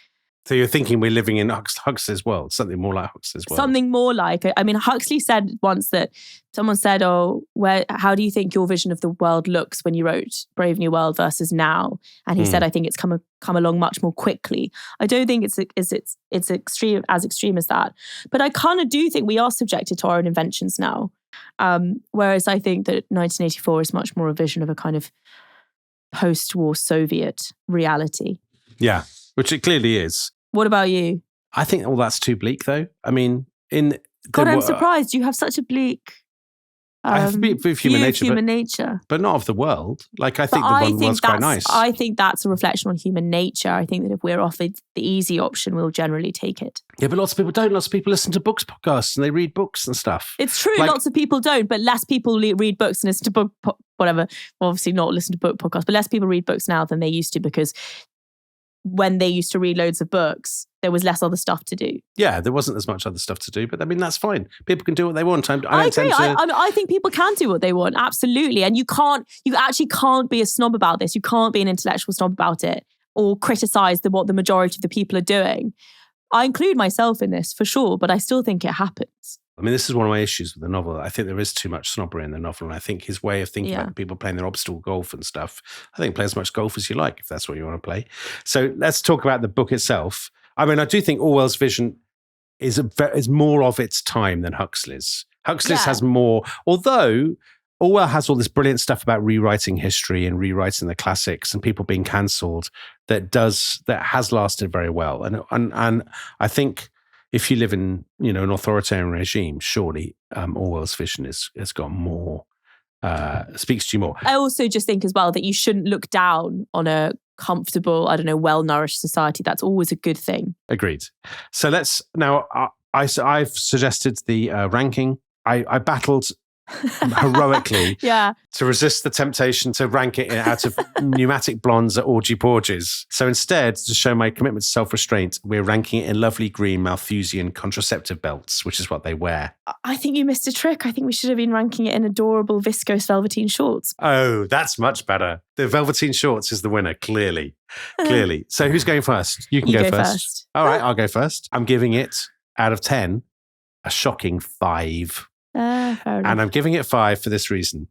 So you're thinking we're living in Huxley's world, something more like Huxley's world? Something more like, Huxley said once that someone said, how do you think your vision of the world looks when you wrote Brave New World versus now? And he said, I think it's come along much more quickly. I don't think it's extreme as that. But I kind of do think we are subjected to our own inventions now. Whereas I think that 1984 is much more a vision of a kind of post-war Soviet reality. Yeah. Which it clearly is. What about you? I think all that's too bleak, though. I'm surprised you have such a bleak I have a bit of human nature, but not of the world. I think the world's quite nice. I think that's a reflection on human nature. I think that if we're offered the easy option, we'll generally take it. Yeah, but lots of people don't. Lots of people listen to podcasts, and they read books and stuff. It's true. Lots of people don't, but less people read books and listen to whatever. Well, obviously not listen to book podcasts, but less people read books now than they used to, because when they used to read loads of books, there was less other stuff to do. Yeah, there wasn't as much other stuff to do, but that's fine. People can do what they want. I agree. I think people can do what they want, absolutely. And you actually can't be a snob about this. You can't be an intellectual snob about it or criticize what the majority of the people are doing. I include myself in this for sure, but I still think it happens. This is one of my issues with the novel. I think there is too much snobbery in the novel, and I think his way of thinking about people playing their obstacle golf and stuff, I think play as much golf as you like, if that's what you want to play. So let's talk about the book itself. I do think Orwell's vision is more of its time than Huxley's. Huxley's has more, although Orwell has all this brilliant stuff about rewriting history and rewriting the classics and people being cancelled that has lasted very well. And I think if you live in, an authoritarian regime, surely Orwell's vision has got more, speaks to you more. I also just think as well that you shouldn't look down on a comfortable, well-nourished society. That's always a good thing. Agreed. So let's now. I've suggested the ranking. I battled heroically to resist the temptation to rank it out of pneumatic blondes at orgy porges. So instead, to show my commitment to self-restraint, we're ranking it in lovely green Malthusian contraceptive belts, which is what they wear. I think you missed a trick. I think we should have been ranking it in adorable viscose velveteen shorts. Oh, that's much better. The velveteen shorts is the winner, clearly. So who's going first? You can go first. All right, I'll go first. I'm giving it, out of 10, a shocking 5. Fair enough. And I'm giving it 5 for this reason.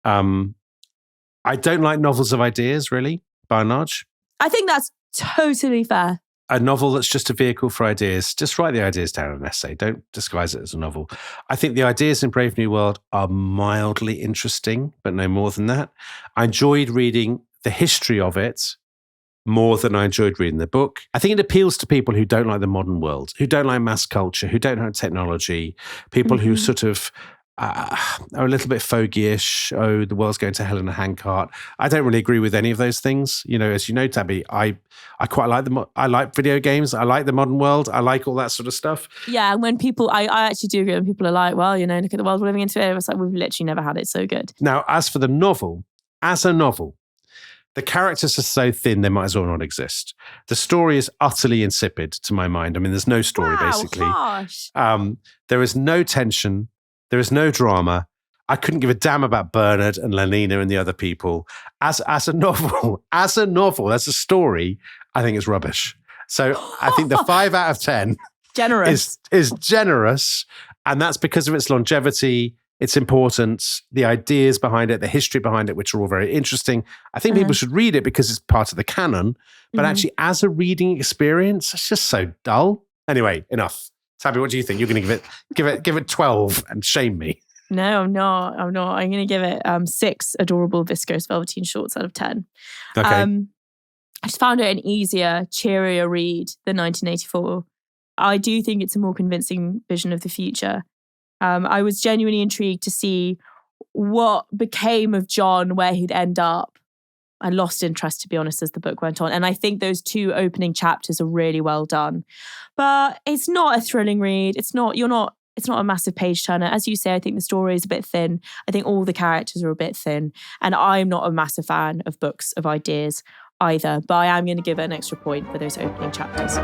I don't like novels of ideas, really, by and large. I think that's totally fair. A novel that's just a vehicle for ideas. Just write the ideas down in an essay. Don't disguise it as a novel. I think the ideas in Brave New World are mildly interesting, but no more than that. I enjoyed reading the history of it more than I enjoyed reading the book. I think it appeals to people who don't like the modern world, who don't like mass culture, who don't like technology, people who sort of are a little bit fogyish. Oh, the world's going to hell in a handcart. I don't really agree with any of those things. As you know, Tabby, I quite like I like video games. I like the modern world. I like all that sort of stuff. Yeah, and when people, I actually do agree when people are like, well, look at the world we're living in today. It's like, we've literally never had it so good. Now, as for the novel, as a novel, the characters are so thin, they might as well not exist. The story is utterly insipid to my mind. I mean, there's no story, basically. Harsh. There is no tension. There is no drama. I couldn't give a damn about Bernard and Lenina and the other people. As a novel, as a story, I think it's rubbish. So I think the 5 out of 10 is generous. And that's because of its longevity, its importance, the ideas behind it, the history behind it, which are all very interesting. I think people should read it because it's part of the canon. But actually, as a reading experience, it's just so dull. Anyway, enough. Tabby, what do you think? You're going to give it 12 and shame me. No, I'm not. I'm going to give it 6 adorable viscose velveteen shorts out of 10. Okay. I just found it an easier, cheerier read than 1984. I do think it's a more convincing vision of the future. I was genuinely intrigued to see what became of John, where he'd end up. I lost interest, to be honest, as the book went on. And I think those 2 opening chapters are really well done. But it's not a thrilling read. It's not a massive page turner. As you say, I think the story is a bit thin. I think all the characters are a bit thin. And I'm not a massive fan of books of ideas either. But I am going to give it an extra point for those opening chapters.